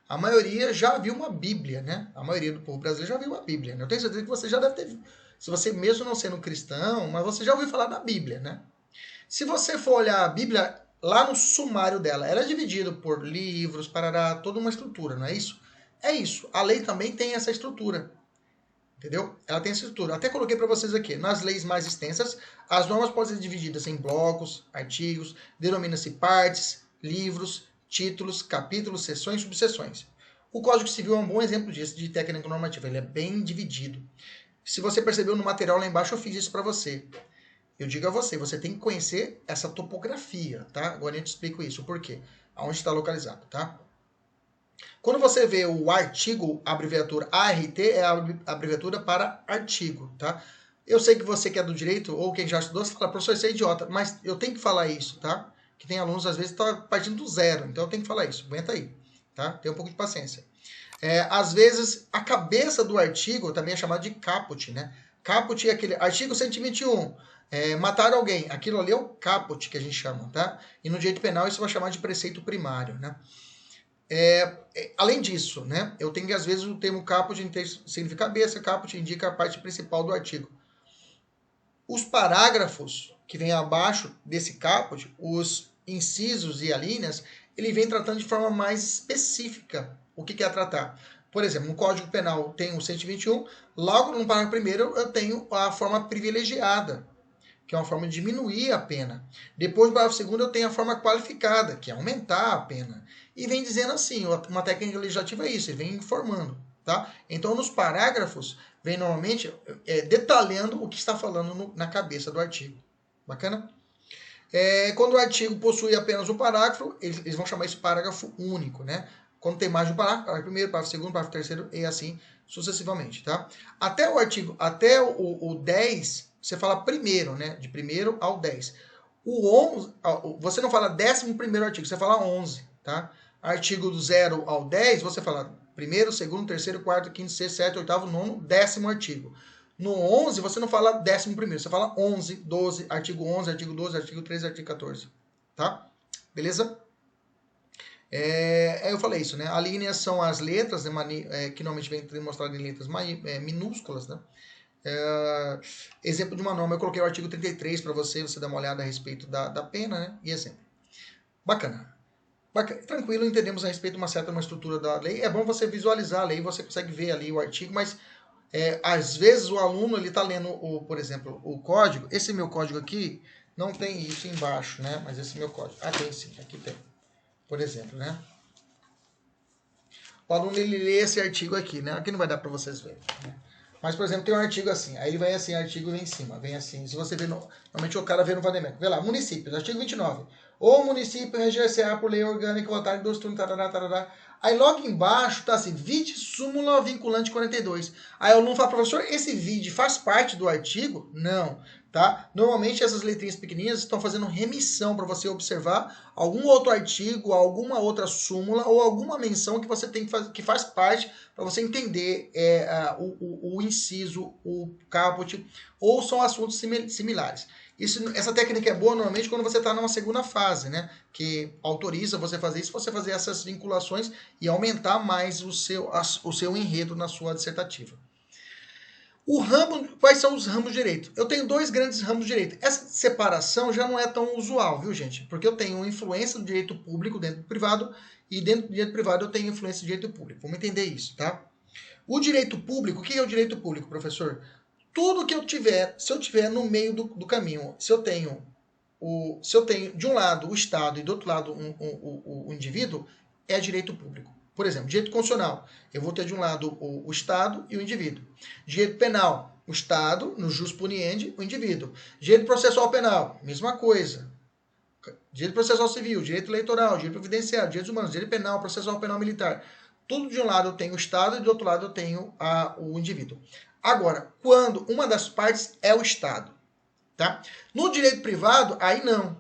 A maioria já viu uma Bíblia, né? A maioria do povo brasileiro já viu uma Bíblia. Né? Eu tenho certeza que você já deve ter... Se você mesmo não sendo cristão, mas você já ouviu falar da Bíblia, né? Se você for olhar a Bíblia... Lá no sumário dela, ela é dividida por livros, parará, toda uma estrutura, não é isso? É isso. A lei também tem essa estrutura. Entendeu? Ela tem essa estrutura. Até coloquei para vocês aqui. Nas leis mais extensas, as normas podem ser divididas em blocos, artigos, denomina-se partes, livros, títulos, capítulos, seções e subseções. O Código Civil é um bom exemplo disso, de técnica normativa. Ele é bem dividido. Se você percebeu no material lá embaixo, eu fiz isso para você. Eu digo a você, você tem que conhecer essa topografia, tá? Agora eu te explico isso, o porquê, aonde está localizado, tá? Quando você vê o artigo, a abreviatura ART é a abreviatura para artigo, tá? Eu sei que você que é do direito, ou quem já estudou, você fala, professor, isso é idiota, mas eu tenho que falar isso, tá? Que tem alunos, às vezes, que estão partindo do zero, então eu tenho que falar isso, aguenta aí, tá? Tem um pouco de paciência. Às vezes, a cabeça do artigo também é chamada de caput, né? Caput é aquele artigo 121, matar alguém. Aquilo ali é o caput que a gente chama, tá? E no direito penal isso vai chamar de preceito primário, né? Além disso, né? Eu tenho que, às vezes, o termo caput significa cabeça, caput indica a parte principal do artigo. Os parágrafos que vêm abaixo desse caput, os incisos e alíneas, ele vem tratando de forma mais específica o que é tratar. Por exemplo, no Código Penal tem o 121, logo no parágrafo primeiro eu tenho a forma privilegiada, que é uma forma de diminuir a pena. Depois, no parágrafo segundo, eu tenho a forma qualificada, que é aumentar a pena. E vem dizendo assim, uma técnica legislativa é isso, ele vem informando. tá? Então, nos parágrafos, vem normalmente detalhando o que está falando na cabeça do artigo. Bacana? Quando o artigo possui apenas um parágrafo, eles vão chamar isso de parágrafo único, né? Quando tem mais de um parágrafo, parágrafo primeiro, parágrafo segundo, parágrafo terceiro e assim sucessivamente, tá? Até o 10, você fala primeiro, né? De primeiro ao 10. O 11, você não fala 11º artigo, você fala 11, tá? Artigo do 0 ao 10, você fala primeiro, segundo, terceiro, quarto, quinto, sexto, sétimo, oitavo, nono, 10º artigo. No 11, você não fala 11º, você fala 11, 12, artigo 11, artigo 12, artigo 13, artigo 14, tá? Beleza? Eu falei isso, né? A linha são as letras, né, que normalmente vem demonstrado em letras minúsculas, né? Exemplo de uma norma, eu coloquei o artigo 33 para você dar uma olhada a respeito da pena, né? E exemplo. Bacana. Tranquilo, entendemos a respeito de uma estrutura da lei. É bom você visualizar a lei, você consegue ver ali o artigo, mas às vezes o aluno ele está lendo, por exemplo, o código. Esse meu código aqui não tem isso embaixo, né? Mas esse meu código. Tem sim, aqui tem. Por exemplo, né? O aluno ele lê esse artigo aqui, né? Aqui não vai dar para vocês verem, né? Mas, por exemplo, tem um artigo assim. Aí ele vai assim, artigo vem em cima, vem assim. Se você ver, normalmente o cara vê no Vademécum. Vê lá, municípios, artigo 29. O município reger-se-á por lei orgânica votada em 2 turnos, tarará, tarará. Aí logo embaixo tá assim, vide súmula vinculante 42. Aí o aluno fala, professor, esse vide faz parte do artigo? Não, tá? Normalmente essas letrinhas pequenininhas estão fazendo remissão para você observar algum outro artigo, alguma outra súmula ou alguma menção que você tem que fazer, que faz parte para você entender o inciso, o caput, ou são assuntos similares. Essa técnica é boa normalmente quando você está numa segunda fase, né? Que autoriza você fazer isso, você fazer essas vinculações e aumentar mais o seu enredo na sua dissertativa. Quais são os ramos de direito? Eu tenho 2 grandes ramos de direito. Essa separação já não é tão usual, viu, gente? Porque eu tenho influência do direito público dentro do privado e dentro do direito privado eu tenho influência do direito público. Vamos entender isso, tá? O direito público, o que é o direito público, professor? Tudo que eu tiver, se eu tiver no meio do caminho, se eu tenho de um lado o Estado e do outro lado o indivíduo, é direito público. Por exemplo, direito constitucional, eu vou ter de um lado o Estado e o indivíduo. Direito penal, o Estado, no jus puniendi, o indivíduo. Direito processual penal, mesma coisa. Direito processual civil, direito eleitoral, direito previdenciário, direitos humanos, direito penal, processual penal militar. Tudo de um lado eu tenho o Estado e do outro lado eu tenho o indivíduo. Agora, quando uma das partes é o Estado, tá? No direito privado, aí não.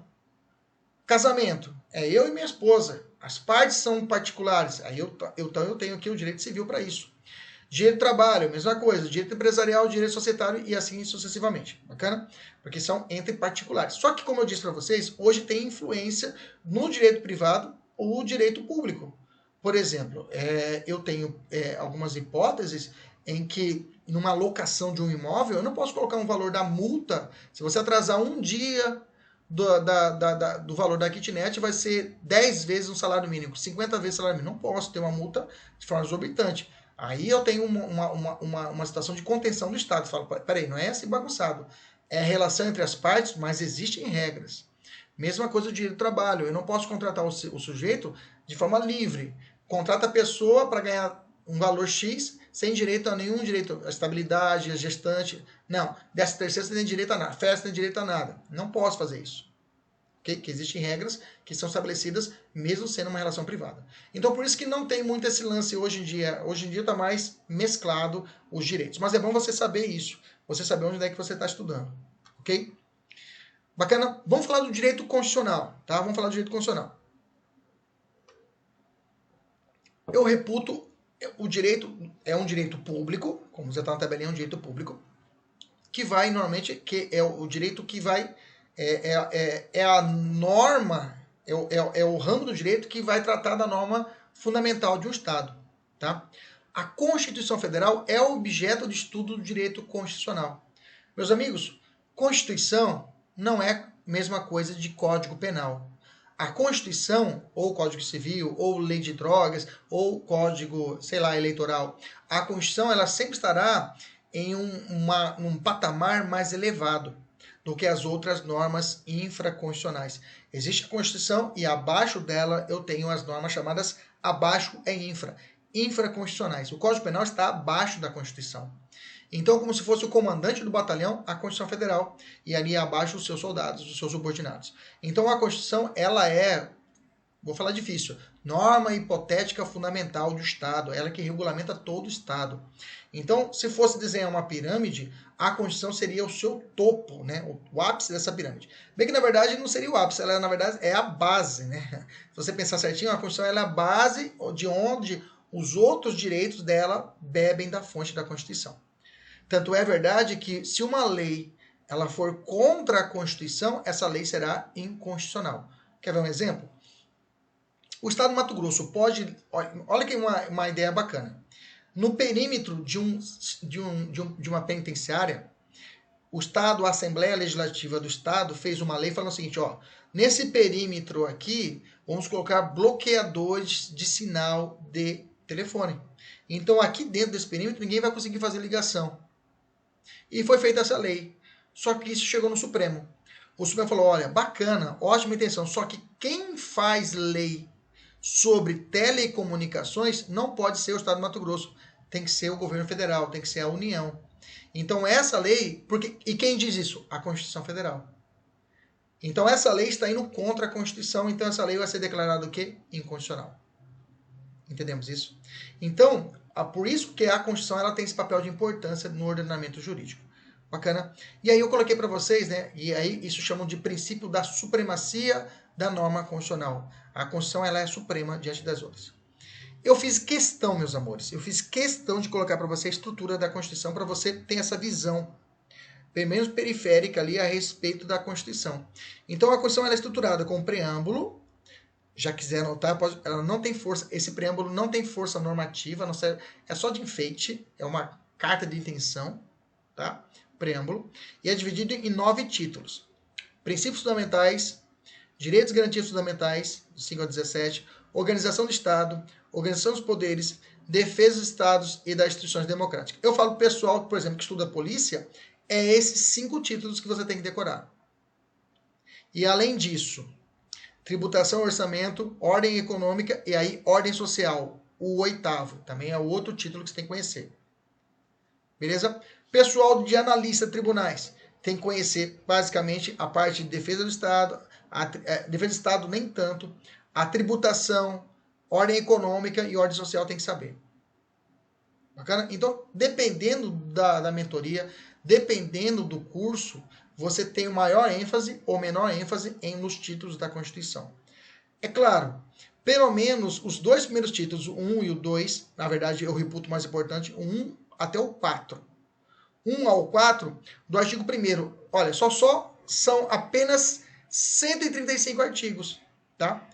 Casamento, é eu e minha esposa. As partes são particulares, aí eu tenho aqui o direito civil para isso. Direito do trabalho, mesma coisa. Direito empresarial, direito societário e assim sucessivamente. Bacana? Porque são entre particulares. Só que, como eu disse para vocês, hoje tem influência no direito privado ou direito público. Por exemplo, eu tenho algumas hipóteses em que, numa locação de um imóvel, eu não posso colocar um valor da multa. Se você atrasar um dia do valor da kitnet, vai ser 10 vezes o salário mínimo, 50 vezes o salário mínimo. Não posso ter uma multa de forma exorbitante. Aí eu tenho uma situação de contenção do Estado. Falo, peraí, não é assim bagunçado. É a relação entre as partes, mas existem regras. Mesma coisa do direito do trabalho. Eu não posso contratar o sujeito de forma livre. Contrata a pessoa para ganhar um valor X sem direito a nenhum direito, a estabilidade, a gestante. Não, 13º você tem direito a nada, férias você tem direito a nada. Não posso fazer isso. Okay? Que existem regras que são estabelecidas mesmo sendo uma relação privada. Então por isso que não tem muito esse lance hoje em dia. Hoje em dia está mais mesclado os direitos. Mas é bom você saber isso. Você saber onde é que você está estudando. Ok? Bacana? Vamos falar do direito constitucional. Tá? Vamos falar do direito constitucional. Eu reputo, o direito é um direito público, como você está na tabelinha, é um direito público, que vai normalmente, que é o direito que vai, a norma, é o ramo do direito que vai tratar da norma fundamental de um Estado. Tá? A Constituição Federal é o objeto de estudo do direito constitucional. Meus amigos, Constituição não é a mesma coisa de Código Penal. A Constituição, ou Código Civil, ou Lei de Drogas, ou Código, eleitoral, a Constituição ela sempre estará em um patamar mais elevado do que as outras normas infraconstitucionais. Existe a Constituição e abaixo dela eu tenho as normas chamadas abaixo é infra. infraconstitucionais. O Código Penal está abaixo da Constituição. Então, como se fosse o comandante do batalhão, a Constituição Federal, e ali abaixo os seus soldados, os seus subordinados. Então, a Constituição, ela é, vou falar difícil, norma hipotética fundamental do Estado, ela que regulamenta todo o Estado. Então, se fosse desenhar uma pirâmide, a Constituição seria o seu topo, né? O ápice dessa pirâmide. Bem que, na verdade, não seria o ápice, ela, na verdade, é a base, né? Se você pensar certinho, a Constituição ela é a base de onde os outros direitos dela bebem da fonte da Constituição. Tanto é verdade que se uma lei ela for contra a Constituição, essa lei será inconstitucional. Quer ver um exemplo? O Estado do Mato Grosso pode... Olha que uma ideia bacana. No perímetro de uma penitenciária, o Estado, a Assembleia Legislativa do Estado, fez uma lei falando o seguinte, ó, nesse perímetro aqui, vamos colocar bloqueadores de sinal de telefone. Então, aqui dentro desse perímetro, ninguém vai conseguir fazer ligação. E foi feita essa lei. Só que isso chegou no Supremo. O Supremo falou, olha, bacana, ótima intenção, só que quem faz lei sobre telecomunicações não pode ser o Estado do Mato Grosso. Tem que ser o governo federal, tem que ser a União. Então essa lei, e quem diz isso? A Constituição Federal. Então essa lei está indo contra a Constituição, então essa lei vai ser declarada o quê? Inconstitucional. Entendemos isso? Então, por isso que a Constituição ela tem esse papel de importância no ordenamento jurídico. Bacana? E aí eu coloquei para vocês, né? E aí isso chamam de princípio da supremacia da norma constitucional. A Constituição ela é suprema diante das outras. Eu fiz questão, meus amores, eu fiz questão de colocar para você a estrutura da Constituição para você ter essa visão, bem menos periférica ali a respeito da Constituição. Então a Constituição ela é estruturada com um preâmbulo. Já quiser anotar, ela não tem força, esse preâmbulo não tem força normativa, não serve, é só de enfeite, é uma carta de intenção, tá? Preâmbulo, e é dividido em 9 títulos. Princípios fundamentais, direitos e garantias fundamentais, 5 a 17, organização do Estado, organização dos poderes, defesa dos Estados e das instituições democráticas. Eu falo pro pessoal, por exemplo, que estuda polícia, é esses 5 títulos que você tem que decorar. E além disso, tributação, orçamento, ordem econômica e aí ordem social. O 8º também é outro título que você tem que conhecer. Beleza? Pessoal de analista de tribunais tem que conhecer basicamente a parte de defesa do Estado, defesa do Estado nem tanto, a tributação, ordem econômica e ordem social tem que saber. Bacana? Então, dependendo da mentoria, dependendo do curso, você tem maior ênfase ou menor ênfase nos títulos da Constituição. É claro, pelo menos os 2 primeiros títulos, o 1 e o 2, na verdade eu reputo mais importante, o 1 até o 4. 1 ao 4 do artigo 1º. Olha, só são apenas 135 artigos, tá?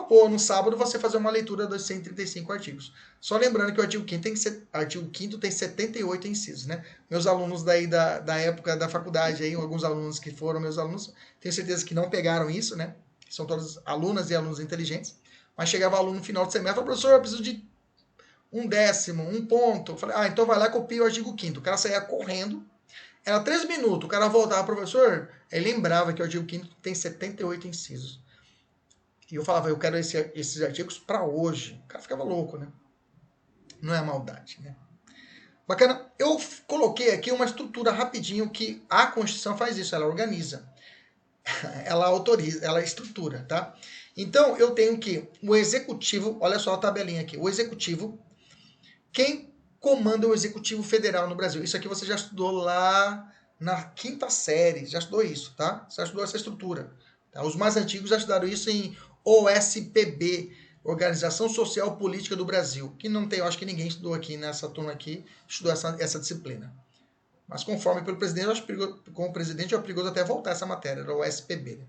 Ou no sábado você fazer uma leitura dos 135 artigos. Só lembrando que o artigo 5º tem 78 incisos, né? Meus alunos daí da época da faculdade, aí, alguns alunos que foram meus alunos, tenho certeza que não pegaram isso, né? São todas alunas e alunos inteligentes. Mas chegava aluno no final de semestre e falava, professor, eu preciso de 1/10, 1 ponto. Eu falei, então vai lá e copia o artigo 5º. O cara saía correndo, era 3 minutos, o cara voltava, professor, ele lembrava que o artigo 5º tem 78 incisos. E eu falava, eu quero esses artigos para hoje. O cara ficava louco, né? Não é maldade, né? Bacana. Eu coloquei aqui uma estrutura rapidinho que a Constituição faz isso, ela organiza. Ela autoriza, ela estrutura, tá? Então, eu tenho que o Executivo, olha só a tabelinha aqui, o Executivo, quem comanda o Executivo Federal no Brasil? Isso aqui você já estudou lá na 5ª série, já estudou isso, tá? Você já estudou essa estrutura. Tá? Os mais antigos já estudaram isso em OSPB, Organização Social Política do Brasil, que não tem, eu acho que ninguém estudou aqui nessa turma aqui, estudou essa disciplina. Mas conforme pelo presidente, eu acho perigoso, com o presidente é perigoso até voltar essa matéria, era o OSPB. Né?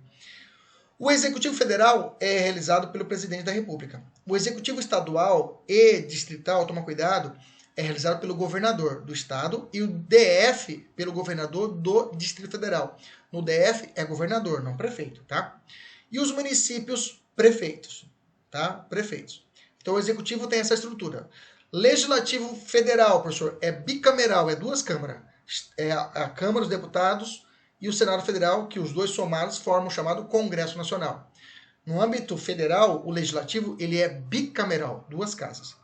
O Executivo Federal é realizado pelo presidente da República. O Executivo Estadual e Distrital, toma cuidado, é realizado pelo governador do estado e o DF pelo governador do Distrito Federal. No DF é governador, não prefeito, tá? E os municípios, prefeitos, tá? Prefeitos. Então o executivo tem essa estrutura. Legislativo Federal, professor, é bicameral, é 2 câmaras. É a Câmara dos Deputados e o Senado Federal, que os 2 somados formam o chamado Congresso Nacional. No âmbito federal, o legislativo ele é bicameral, 2 casas.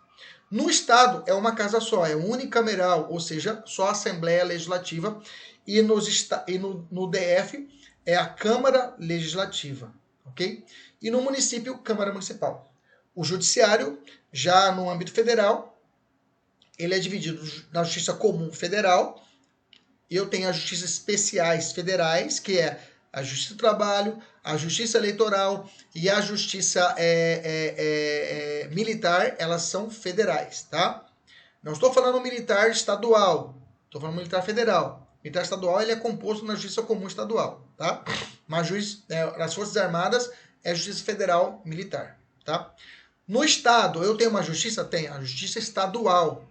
No Estado, é uma casa só, é unicameral, ou seja, só a Assembleia Legislativa, e no DF é a Câmara Legislativa, ok? E no município, Câmara Municipal. O Judiciário, já no âmbito federal, ele é dividido na Justiça Comum Federal, e eu tenho as Justiças Especiais Federais, que é a Justiça do Trabalho, a Justiça Eleitoral e a Justiça Militar, elas são federais, tá? Não estou falando militar estadual, estou falando militar federal. Militar estadual ele é composto na Justiça Comum Estadual, tá? Mas nas Forças Armadas é Justiça Federal Militar, tá? No Estado, eu tenho uma justiça? Tem a Justiça Estadual,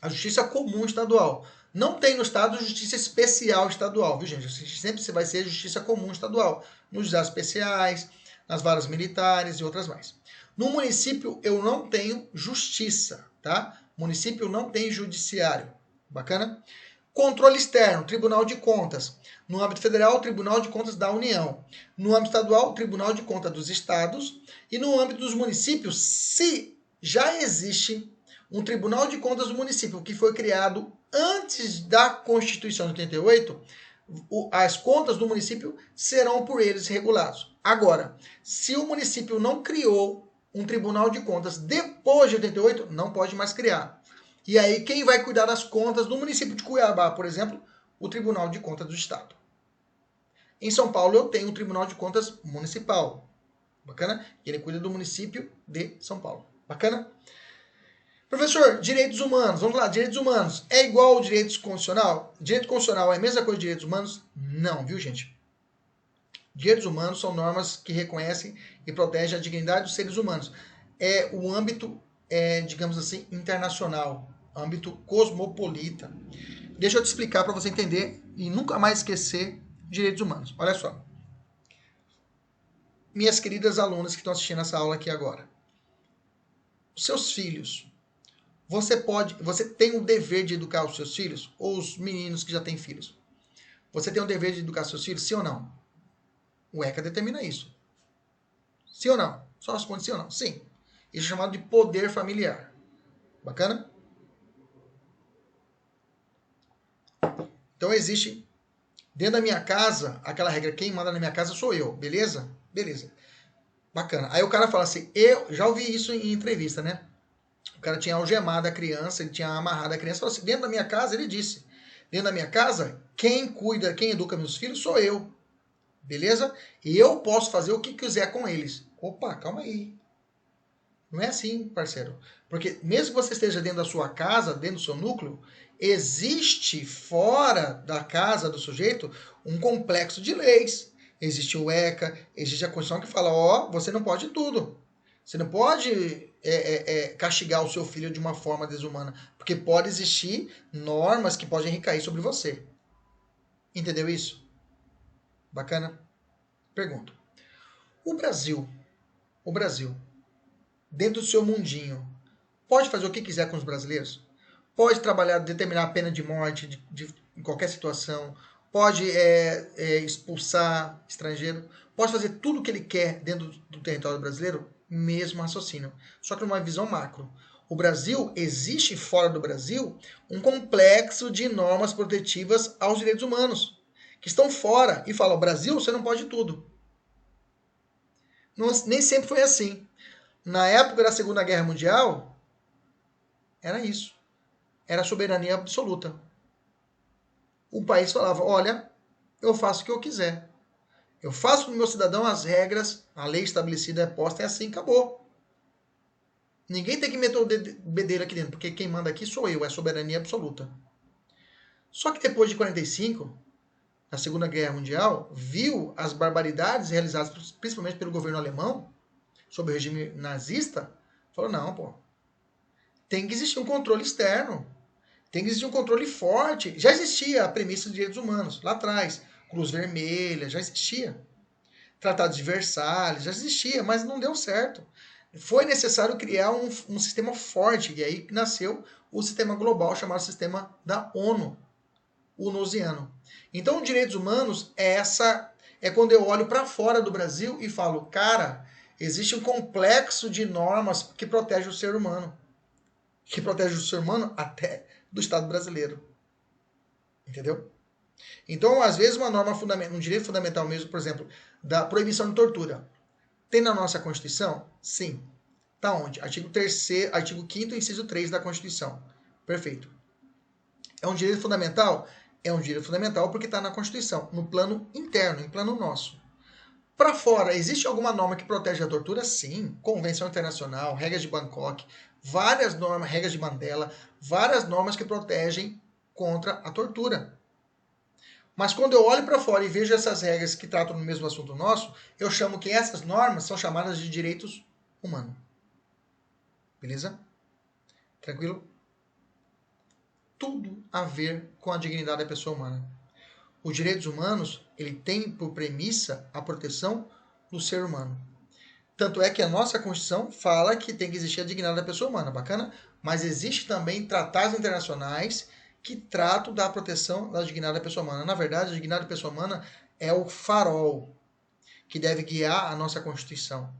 a Justiça Comum Estadual. Não tem no Estado Justiça Especial Estadual, viu, gente? Sempre vai ser Justiça Comum Estadual, nos juizados especiais, nas varas militares e outras mais. No município, eu não tenho justiça, tá? Município não tem judiciário. Bacana? Controle externo, Tribunal de Contas. No âmbito federal, Tribunal de Contas da União. No âmbito estadual, Tribunal de Contas dos Estados. E no âmbito dos municípios, se já existe um Tribunal de Contas do município que foi criado antes da Constituição de 88, as contas do município serão por eles regulados. Agora, se o município não criou um Tribunal de Contas depois de 88, não pode mais criar. E aí, quem vai cuidar das contas do município de Cuiabá, por exemplo? O Tribunal de Contas do Estado. Em São Paulo, eu tenho o Tribunal de Contas Municipal. Bacana? Ele cuida do município de São Paulo. Bacana? Professor, direitos humanos. Vamos lá, direitos humanos. É igual ao direito constitucional? Direito constitucional é a mesma coisa de direitos humanos? Não, viu, gente? Direitos humanos são normas que reconhecem e protegem a dignidade dos seres humanos. É o âmbito, digamos assim, internacional, âmbito cosmopolita. Deixa eu te explicar para você entender e nunca mais esquecer direitos humanos. Olha só. Minhas queridas alunas que estão assistindo essa aula aqui agora. Os seus filhos, você tem o dever de educar os seus filhos? Ou os meninos que já têm filhos? Você tem o dever de educar seus filhos, sim ou não? O ECA determina isso. Sim ou não? Só responde sim ou não. Sim. Isso é chamado de poder familiar. Bacana? Então existe, dentro da minha casa, aquela regra, quem manda na minha casa sou eu, beleza? Beleza. Bacana. Aí o cara fala assim, eu já ouvi isso em entrevista, né? O cara tinha algemado a criança, ele tinha amarrado a criança, falou assim, dentro da minha casa, ele disse, dentro da minha casa, quem cuida, quem educa meus filhos sou eu. Beleza? E eu posso fazer o que quiser com eles. Opa, calma aí. Não é assim, parceiro. Porque mesmo que você esteja dentro da sua casa, dentro do seu núcleo, existe fora da casa do sujeito um complexo de leis. Existe o ECA, existe a Constituição que fala, ó, você não pode tudo. Você não pode castigar o seu filho de uma forma desumana, porque pode existir normas que podem recair sobre você. Entendeu isso? Bacana? Pergunto. O Brasil, dentro do seu mundinho, pode fazer o que quiser com os brasileiros? Pode trabalhar, determinar a pena de morte em qualquer situação, pode expulsar estrangeiro, pode fazer tudo o que ele quer dentro do território brasileiro? Mesmo raciocínio. Só que numa visão macro. O Brasil, existe fora do Brasil um complexo de normas protetivas aos direitos humanos, que estão fora e falam, Brasil, você não pode tudo. Nem sempre foi assim. Na época da Segunda Guerra Mundial, era isso. Era soberania absoluta. O país falava, olha, eu faço o que eu quiser. Eu faço com o meu cidadão as regras, a lei estabelecida é posta, é assim, acabou. Ninguém tem que meter o bedelho aqui dentro, porque quem manda aqui sou eu, é soberania absoluta. Só que depois de 45, na Segunda Guerra Mundial, viu as barbaridades realizadas principalmente pelo governo alemão, sob o regime nazista, falou, não, pô, tem que existir um controle externo, tem que existir um controle forte. Já existia a premissa de direitos humanos, lá atrás, Cruz Vermelha, já existia. Tratado de Versalhes, já existia, mas não deu certo. Foi necessário criar um sistema forte, e aí nasceu o sistema global, chamado sistema da ONU, unusiano. Então, direitos humanos é quando eu olho para fora do Brasil e falo, cara, existe um complexo de normas que protege o ser humano. que protege o ser humano até do Estado brasileiro. Entendeu? Então, às vezes, uma norma fundamental, um direito fundamental mesmo, por exemplo, da proibição de tortura, tem na nossa Constituição? Sim. Tá onde? Artigo 3º, artigo 5º, inciso 3 da Constituição. Perfeito. É um direito fundamental? É um direito fundamental porque está na Constituição, no plano interno, em plano nosso. Para fora, existe alguma norma que protege a tortura? Sim. Convenção Internacional, regras de Bangkok, várias normas, regras de Mandela, várias normas que protegem contra a tortura. Mas quando eu olho para fora e vejo essas regras que tratam do mesmo assunto nosso, eu chamo que essas normas são chamadas de direitos humanos. Beleza? Tranquilo? Tudo a ver com a dignidade da pessoa humana. Os direitos humanos, ele tem por premissa a proteção do ser humano. Tanto é que a nossa Constituição fala que tem que existir a dignidade da pessoa humana, bacana? Mas existe também tratados internacionais que tratam da proteção da dignidade da pessoa humana. Na verdade, a dignidade da pessoa humana é o farol que deve guiar a nossa Constituição.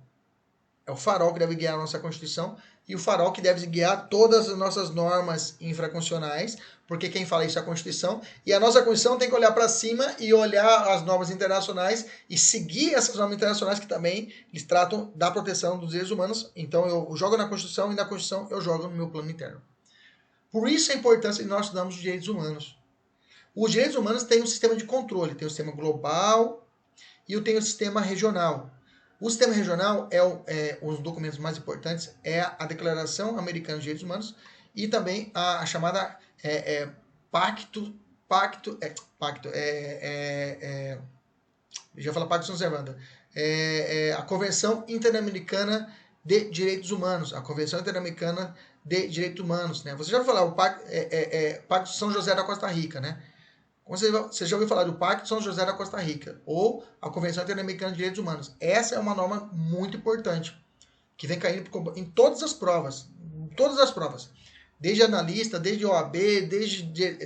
É o farol que deve guiar a nossa Constituição e o farol que deve guiar todas as nossas normas infraconstitucionais, porque quem fala isso é a Constituição, e a nossa Constituição tem que olhar para cima e olhar as normas internacionais e seguir essas normas internacionais que também eles tratam da proteção dos direitos humanos. Então eu jogo na Constituição e na Constituição eu jogo no meu plano interno. Por isso a importância de nós estudarmos os direitos humanos. Os direitos humanos têm um sistema de controle, tem o sistema global e tem o sistema regional. O sistema regional os documentos mais importantes é a Declaração Americana de Direitos Humanos e também a chamada Pacto São Servanda, a Convenção Interamericana de Direitos Humanos, a Convenção Interamericana de Direitos Humanos, né? Você já ouviu falar o Pacto São José da Costa Rica, né? Você já ouviu falar do Pacto São José da Costa Rica ou a Convenção Interamericana de Direitos Humanos. Essa é uma norma muito importante, que vem caindo em todas as provas. Desde analista, desde OAB,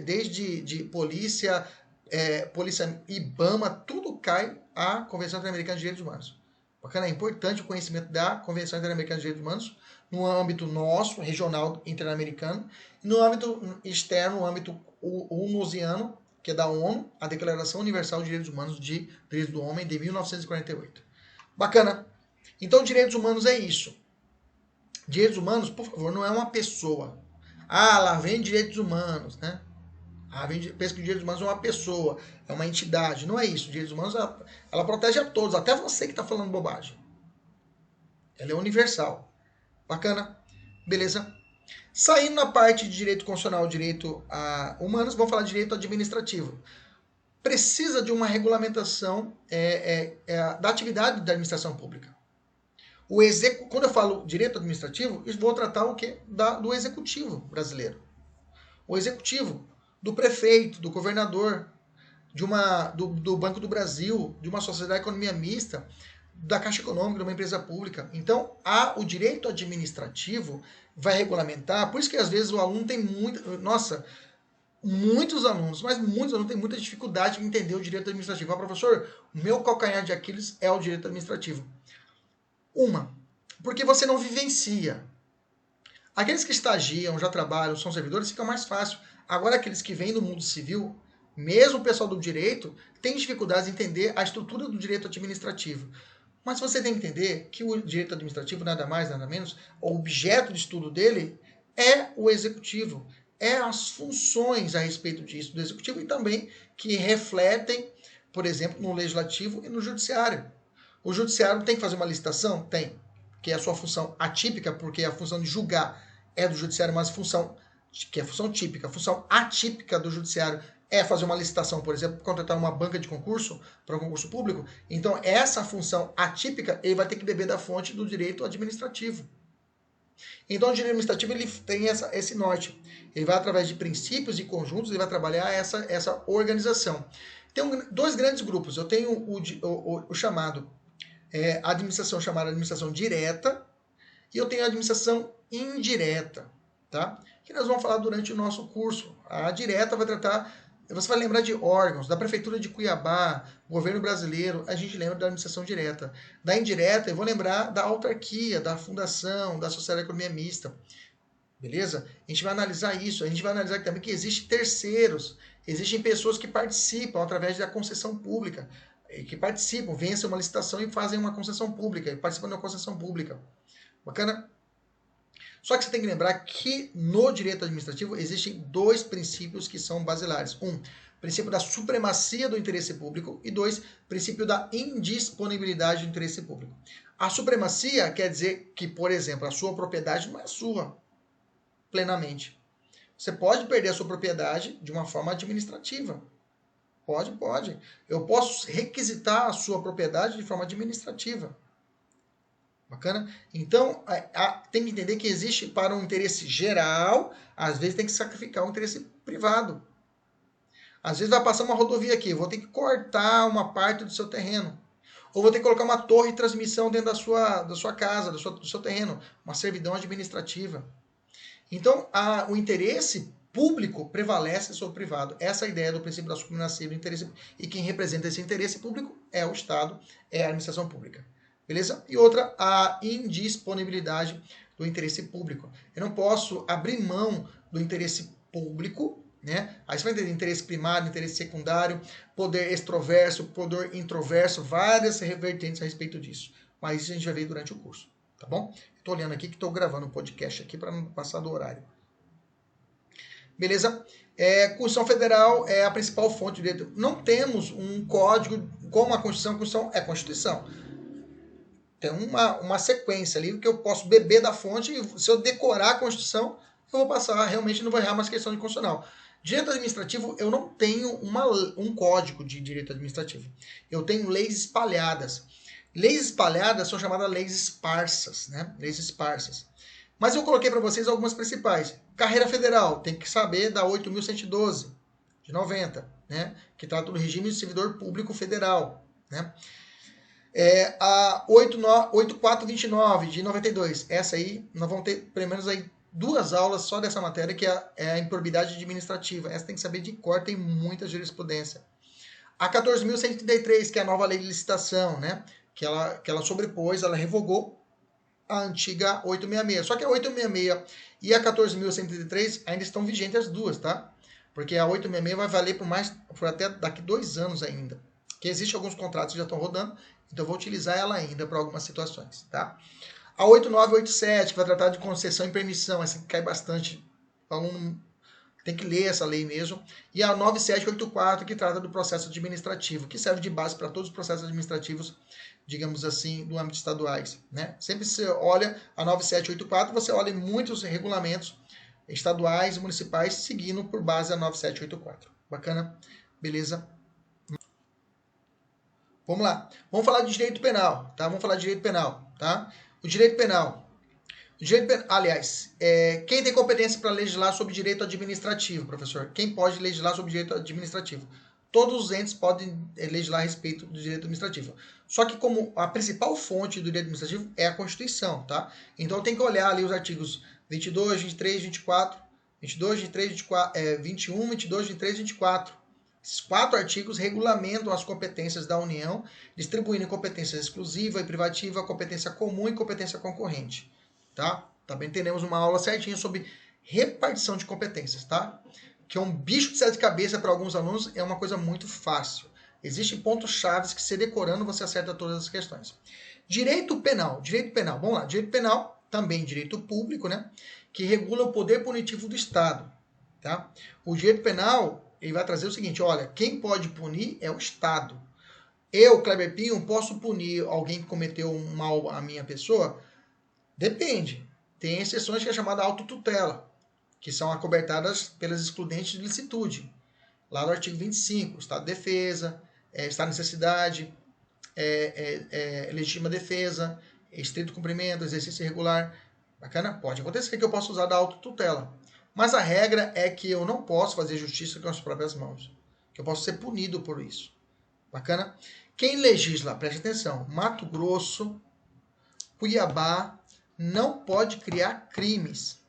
desde polícia, polícia IBAMA, tudo cai a Convenção Interamericana de Direitos Humanos. Bacana, é importante o conhecimento da Convenção Interamericana de Direitos Humanos no âmbito nosso, regional interamericano, e no âmbito externo, no âmbito unusiano, que é da ONU, a Declaração Universal de Direitos Humanos de Direitos do Homem de 1948. Bacana. Então, direitos humanos é isso. Direitos humanos, por favor, não é uma pessoa. Ah, lá vem direitos humanos, né? Pensa que direitos humanos é uma pessoa, é uma entidade. Não é isso. Direitos humanos, ela protege a todos, até você que está falando bobagem. Ela é universal. Bacana? Beleza? Saindo na parte de direito constitucional, direito humanos, vamos falar de direito administrativo. Precisa de uma regulamentação da atividade da administração pública. Quando eu falo direito administrativo, eu vou tratar o quê? Do executivo brasileiro. O executivo, do prefeito, do governador, do Banco do Brasil, de uma sociedade de economia mista, da Caixa Econômica, de uma empresa pública. Então, o direito administrativo vai regulamentar, por isso que às vezes o aluno tem muitos alunos têm muita dificuldade em entender o direito administrativo. Professor, o meu calcanhar de Aquiles é o direito administrativo. Porque você não vivencia. Aqueles que estagiam, já trabalham, são servidores, fica mais fácil. Agora, aqueles que vêm do mundo civil, mesmo o pessoal do direito, tem dificuldade em entender a estrutura do direito administrativo. Mas você tem que entender que o direito administrativo, nada mais, nada menos, o objeto de estudo dele é o executivo, é as funções a respeito disso do executivo e também que refletem, por exemplo, no legislativo e no judiciário. O judiciário tem que fazer uma licitação? Tem, que é a sua função atípica, porque a função de julgar é do judiciário, mas que é a função típica. A função atípica do judiciário é fazer uma licitação, por exemplo, contratar uma banca de concurso para um concurso público. Então, essa função atípica, ele vai ter que beber da fonte do direito administrativo. Então, o direito administrativo ele tem esse norte. Ele vai, através de princípios e conjuntos, ele vai trabalhar essa organização. Tem dois grandes grupos. Eu tenho o chamado administração, chamada administração direta, e eu tenho a administração indireta, tá? Que nós vamos falar durante o nosso curso. A direta vai tratar... Você vai lembrar de órgãos, da Prefeitura de Cuiabá, governo brasileiro, a gente lembra da administração direta. Da indireta, eu vou lembrar da autarquia, da fundação, da sociedade de economia mista. Beleza? A gente vai analisar isso. A gente vai analisar também que existem terceiros. Existem pessoas que participam através da concessão pública. Que participam, vencem uma licitação e fazem uma concessão pública. E participam de uma concessão pública. Bacana? Só que você tem que lembrar que no direito administrativo existem dois princípios que são basilares. Um, princípio da supremacia do interesse público. E dois, princípio da indisponibilidade do interesse público. A supremacia quer dizer que, por exemplo, a sua propriedade não é sua plenamente. Você pode perder a sua propriedade de uma forma administrativa. Pode. Eu posso requisitar a sua propriedade de forma administrativa. Bacana? Então, tem que entender que existe para um interesse geral, às vezes tem que sacrificar um interesse privado. Às vezes vai passar uma rodovia aqui, eu vou ter que cortar uma parte do seu terreno. Ou vou ter que colocar uma torre de transmissão dentro da sua casa, do seu terreno. Uma servidão administrativa. Então, o interesse público prevalece sobre o privado. Essa é a ideia do princípio da supremacia do interesse. E quem representa esse interesse público é o Estado, é a administração pública. Beleza? E outra, a indisponibilidade do interesse público. Eu não posso abrir mão do interesse público, né? Aí você vai entender interesse primário, interesse secundário, poder extroverso, poder introverso, várias vertentes a respeito disso. Mas isso a gente vai ver durante o curso, tá bom? Estou olhando aqui que estou gravando um podcast aqui para não passar do horário. Beleza? Constituição Federal é a principal fonte de direito. Não temos um código como a Constituição é Constituição. Tem uma sequência ali que eu posso beber da fonte e se eu decorar a Constituição, eu vou passar, realmente não vou errar mais questão de constitucional. Direito administrativo, eu não tenho um código de direito administrativo. Eu tenho leis espalhadas. Leis espalhadas são chamadas leis esparsas, né? Leis esparsas. Mas eu coloquei para vocês algumas principais. Carreira Federal, tem que saber da 8.112, de 90, né? Que trata do regime de servidor público federal, né? A 8429, de 92. Essa aí, nós vamos ter pelo menos aí 2 aulas só dessa matéria, que é a improbidade administrativa. Essa tem que saber de cor, tem muita jurisprudência. A 14.133, que é a nova lei de licitação, né? Que ela sobrepôs, ela revogou a antiga 866. Só que a 866 e a 14.133 ainda estão vigentes as duas, tá? Porque a 866 vai valer por até daqui 2 anos ainda. Que existem alguns contratos que já estão rodando, então eu vou utilizar ela ainda para algumas situações, tá? A 8987, que vai tratar de concessão e permissão, essa que cai bastante, o aluno tem que ler essa lei mesmo. E a 9784, que trata do processo administrativo, que serve de base para todos os processos administrativos, digamos assim, do âmbito estaduais, né? Sempre você olha a 9784, você olha muitos regulamentos estaduais e municipais seguindo por base a 9784. Bacana? Beleza? Vamos lá. Vamos falar de direito penal, tá? Vamos falar de direito penal, tá? O direito penal. Aliás, quem tem competência para legislar sobre direito administrativo, professor? Quem pode legislar sobre direito administrativo? Todos os entes podem legislar a respeito do direito administrativo. Só que como a principal fonte do direito administrativo é a Constituição, tá? Então tem que olhar ali os artigos 22, 23, 24, 22, 23, 24, 21, 22, 23 e 24. Esses 4 artigos regulamentam as competências da União, distribuindo competência exclusiva e privativa, competência comum e competência concorrente. Tá? Também teremos uma aula certinha sobre repartição de competências, tá? Que é um bicho de 7 cabeças para alguns alunos, é uma coisa muito fácil. Existem pontos chaves que, se decorando, você acerta todas as questões. Direito penal, vamos lá. Direito penal, também direito público, né? Que regula o poder punitivo do Estado, tá? O direito penal, ele vai trazer o seguinte, olha, quem pode punir é o Estado. Eu, Kleber Pinho, posso punir alguém que cometeu um mal à minha pessoa? Depende. Tem exceções que é chamada autotutela, que são acobertadas pelas excludentes de licitude. Lá no artigo 25, estado de defesa, estado de necessidade, legítima defesa, estrito cumprimento, exercício irregular. Bacana? Pode acontecer que eu possa usar da autotutela. Mas a regra é que eu não posso fazer justiça com as próprias mãos. Que eu posso ser punido por isso. Bacana? Quem legisla, preste atenção, Mato Grosso, Cuiabá, não pode criar crimes,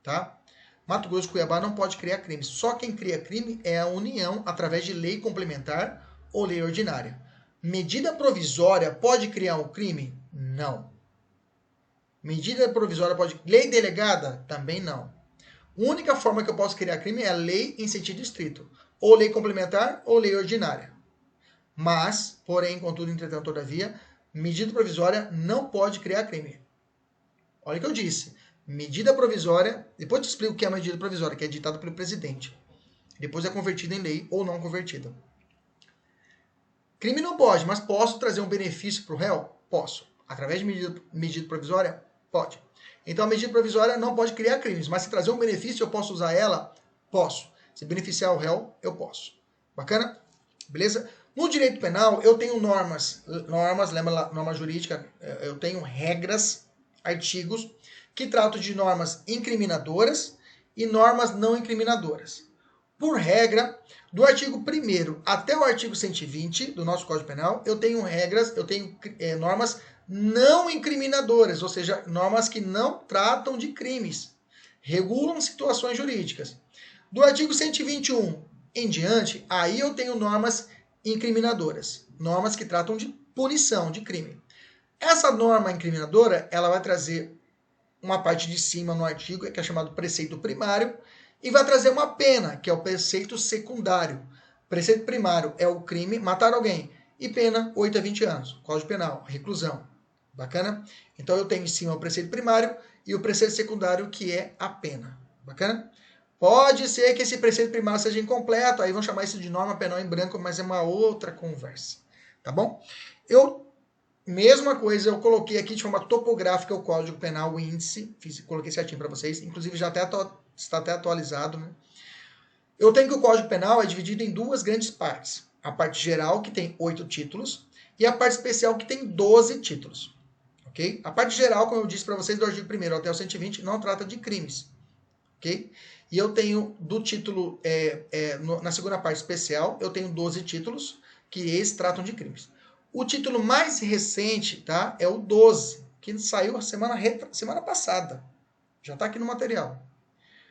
tá? Mato Grosso e Cuiabá não pode criar crimes. Só quem cria crime é a União, através de lei complementar ou lei ordinária. Medida provisória pode criar um crime? Não. Medida provisória pode... Lei delegada? Também não. A única forma que eu posso criar crime é a lei em sentido estrito. Ou lei complementar ou lei ordinária. Mas, porém, contudo, entretanto, todavia, medida provisória não pode criar crime. Olha o que eu disse. Medida provisória... Depois eu te explico o que é medida provisória, que é ditada pelo presidente. Depois é convertida em lei ou não convertida. Crime não pode, mas posso trazer um benefício para o réu? Posso. Através de medida provisória? Pode. Então a medida provisória não pode criar crimes, mas se trazer um benefício eu posso usar ela? Posso. Se beneficiar o réu, eu posso. Bacana? Beleza? No direito penal eu tenho normas, lembra norma jurídica, eu tenho regras, artigos, que tratam de normas incriminadoras e normas não incriminadoras. Por regra, do artigo 1º até o artigo 120 do nosso Código Penal, eu tenho regras, eu tenho normas não incriminadoras, ou seja, normas que não tratam de crimes, regulam situações jurídicas. Do artigo 121 em diante, aí eu tenho normas incriminadoras, normas que tratam de punição, de crime. Essa norma incriminadora, ela vai trazer uma parte de cima no artigo, que é chamado preceito primário, e vai trazer uma pena, que é o preceito secundário. Preceito primário é o crime, matar alguém, e pena 8 a 20 anos, Código Penal, reclusão. Bacana? Então eu tenho em cima o preceito primário e o preceito secundário, que é a pena. Bacana? Pode ser que esse preceito primário seja incompleto, aí vão chamar isso de norma penal em branco, mas é uma outra conversa. Tá bom? Mesma coisa, eu coloquei aqui de forma topográfica o Código Penal, o índice, coloquei certinho para vocês, inclusive já está até atualizado, né? Eu tenho que o Código Penal é dividido em duas grandes partes. A parte geral, que tem 8 títulos, e a parte especial, que tem 12 títulos. Okay? A parte geral, como eu disse para vocês, do artigo 1º até o 120, não trata de crimes. Okay? E eu tenho do título, na segunda parte especial, eu tenho 12 títulos, que eles tratam de crimes. O título mais recente, tá, é o 12, que saiu a semana passada. Já está aqui no material.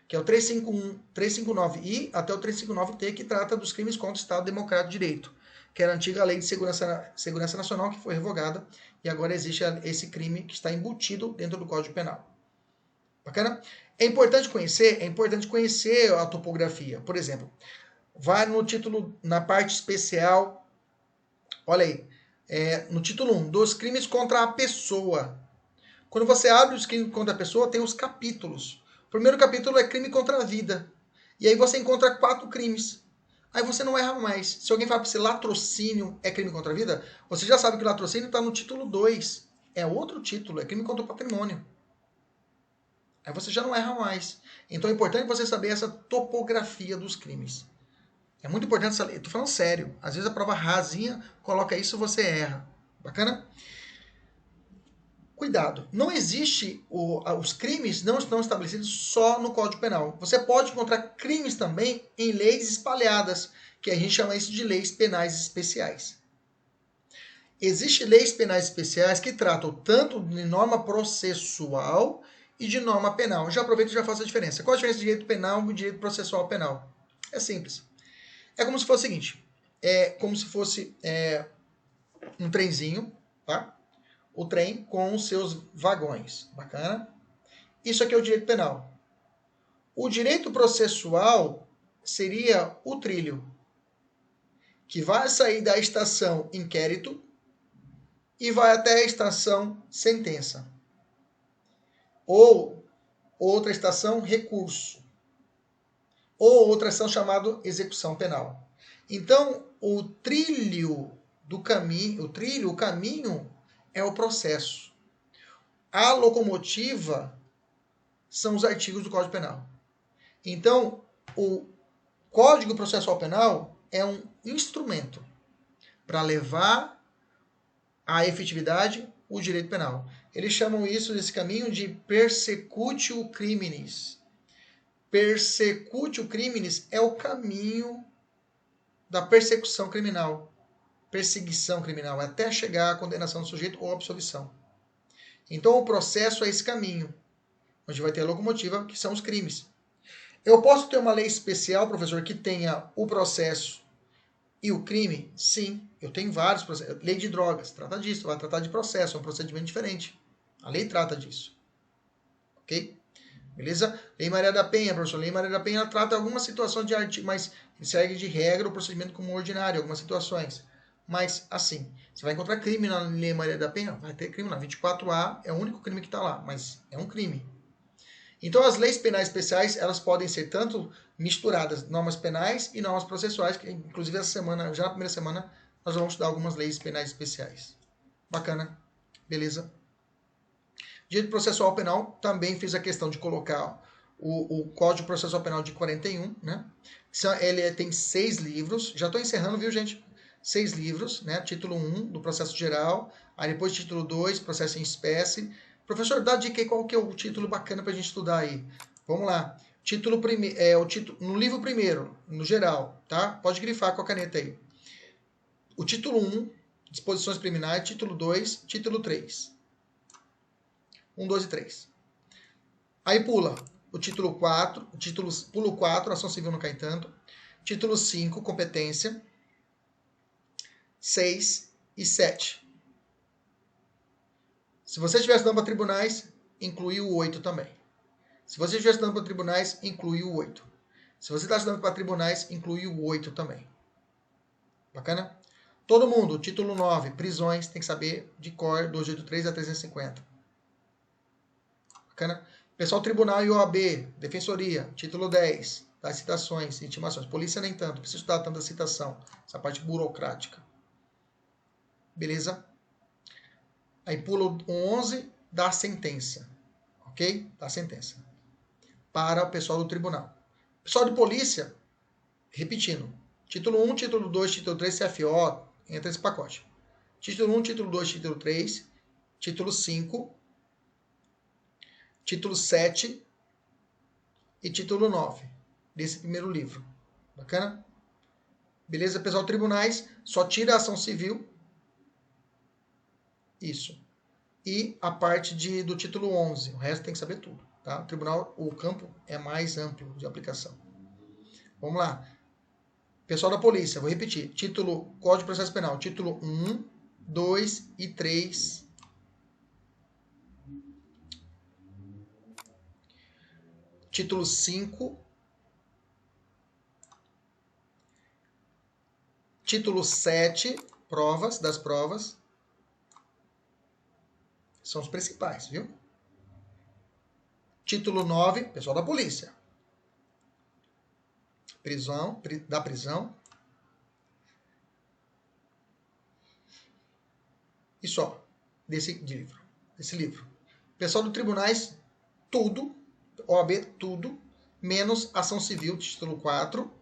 Que é o 351, 359I até o 359T, que trata dos crimes contra o Estado Democrático de Direito, que era a antiga Lei de Segurança Nacional, que foi revogada, e agora existe esse crime que está embutido dentro do Código Penal. Bacana? É importante conhecer a topografia. Por exemplo, vai no título, na parte especial, olha aí, no título 1, dos crimes contra a pessoa. Quando você abre os crimes contra a pessoa, tem os capítulos. O primeiro capítulo é crime contra a vida. E aí você encontra 4 crimes. Aí você não erra mais. Se alguém fala para você latrocínio é crime contra a vida, você já sabe que latrocínio está no título 2. É outro título, é crime contra o patrimônio. Aí você já não erra mais. Então é importante você saber essa topografia dos crimes. É muito importante saber. Estou falando sério. Às vezes a prova rasinha coloca isso e você erra. Bacana? Cuidado. Não existe... os crimes não estão estabelecidos só no Código Penal. Você pode encontrar crimes também em leis espalhadas, que a gente chama isso de leis penais especiais. Existem leis penais especiais que tratam tanto de norma processual e de norma penal. Já aproveito e já faço a diferença. Qual a diferença de direito penal e direito processual penal? É simples. É como se fosse o seguinte. É como se fosse um trenzinho, tá? O trem com os seus vagões. Bacana? Isso aqui é o direito penal. O direito processual seria o trilho, que vai sair da estação inquérito e vai até a estação sentença. Ou outra estação recurso. Ou outra estação chamada execução penal. Então, o trilho do caminho, o caminho é o processo. A locomotiva são os artigos do Código Penal. Então, o Código Processual Penal é um instrumento para levar à efetividade o direito penal. Eles chamam isso, desse caminho, de persecutio criminis. Persecutio criminis é o caminho da persecução criminal. Perseguição criminal, até chegar à condenação do sujeito ou absolvição. Então, o processo é esse caminho, onde vai ter a locomotiva, que são os crimes. Eu posso ter uma lei especial, professor, que tenha o processo e o crime? Sim, eu tenho vários processos. Lei de drogas, trata disso, vai tratar de processo, é um procedimento diferente. A lei trata disso. ok? Beleza? Lei Maria da Penha, professor. Lei Maria da Penha ela trata algumas situações de artigo, mas segue de regra o procedimento comum ordinário, algumas situações. Mas, assim, você vai encontrar crime na Lei Maria da Penha? Vai ter crime lá. 24A é o único crime que está lá, mas é um crime. Então, as leis penais especiais, elas podem ser tanto misturadas, normas penais e normas processuais, que inclusive essa semana, já na primeira semana, nós vamos estudar algumas leis penais especiais. Bacana? Beleza? Direito processual penal, também fiz a questão de colocar o Código Processual Penal de 41, né? Ele tem 6 livros, já estou encerrando, viu, gente? 6 livros, né? Título 1 do processo geral, aí depois título 2, processo em espécie. Professor, dá dica aí qual que é o título bacana para a gente estudar aí. Vamos lá. Título primeiro, no livro primeiro, no geral, tá? Pode grifar com a caneta aí. O título 1, disposições criminais, título 2, título 3. 1, 2 e 3. Aí pula o título 4, pulo 4, ação civil não cai tanto. Título 5, competência. 6 e 7. Se você estiver estudando para tribunais, inclui o 8 também. Se você estiver estudando para tribunais, inclui o 8. Se você está estudando para tribunais, inclui o 8 também. Bacana? Todo mundo, título 9, prisões, tem que saber de cor, 283 a 350. Bacana? Pessoal tribunal e OAB, defensoria, título 10, das citações, intimações. Polícia nem tanto, precisa estudar tanto a citação, essa parte burocrática. Beleza? Aí pula o 11 da sentença, ok? Da sentença. Para o pessoal do tribunal. Pessoal de polícia, repetindo, título 1, título 2, título 3, CFO, entra esse pacote. Título 1, título 2, título 3, título 5, título 7 e título 9 desse primeiro livro. Bacana? Beleza, pessoal? Tribunais, só tira a ação civil. Isso. E a parte do título 11. O resto tem que saber tudo. Tá? O tribunal, o campo é mais amplo de aplicação. Vamos lá. Pessoal da polícia, vou repetir. Título, Código de Processo Penal. Título 1, 2 e 3. Título 5. Título 7, provas, das provas. São os principais, viu? Título 9, pessoal da polícia. Da prisão. E só, desse livro. Pessoal do tribunais, tudo. OAB, tudo. Menos ação civil, título 4.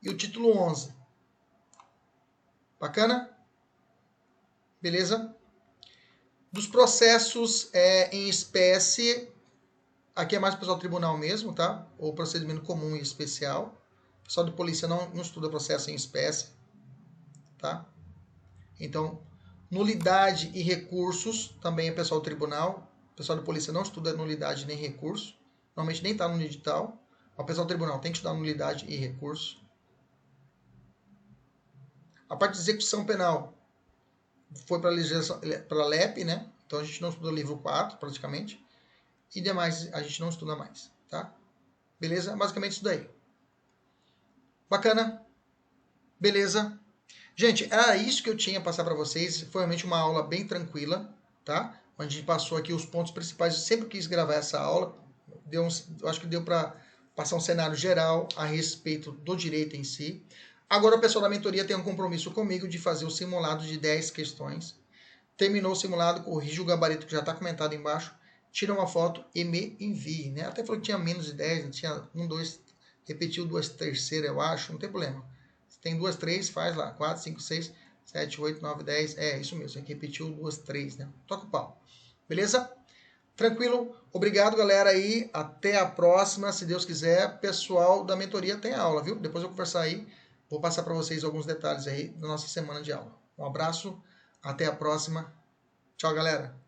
E o título 11. Bacana? Beleza? Dos processos em espécie, aqui é mais o pessoal do tribunal mesmo, tá? Ou procedimento comum e especial. O pessoal de polícia não estuda processo em espécie, tá? Então, nulidade e recursos também é pessoal do tribunal. O pessoal de polícia não estuda nulidade nem recurso. Normalmente nem está no edital. O pessoal do tribunal tem que estudar nulidade e recurso. A parte de execução penal foi para a LEP, né? Então a gente não estuda o livro 4, praticamente. E demais a gente não estuda mais, tá? Beleza? Basicamente isso daí. Bacana? Beleza? Gente, era isso que eu tinha a passar para vocês. Foi realmente uma aula bem tranquila, tá? Onde a gente passou aqui os pontos principais. Eu sempre quis gravar essa aula. Eu acho que deu para passar um cenário geral a respeito do direito em si. Agora o pessoal da mentoria tem um compromisso comigo de fazer o simulado de 10 questões. Terminou o simulado, corrige o gabarito que já está comentado embaixo, tira uma foto e me envie, né? Até falou que tinha menos de 10, tinha 1, 2, repetiu 2 terceiras, eu acho, não tem problema. Se tem 2, 3, faz lá, 4, 5, 6, 7, 8, 9, 10, isso mesmo, é que repetiu 2, 3, né? Toca o pau, beleza? Tranquilo? Obrigado, galera, aí, até a próxima, se Deus quiser. Pessoal da mentoria tem aula, viu? Depois eu vou conversar aí. Vou passar para vocês alguns detalhes aí da nossa semana de aula. Um abraço, até a próxima. Tchau, galera.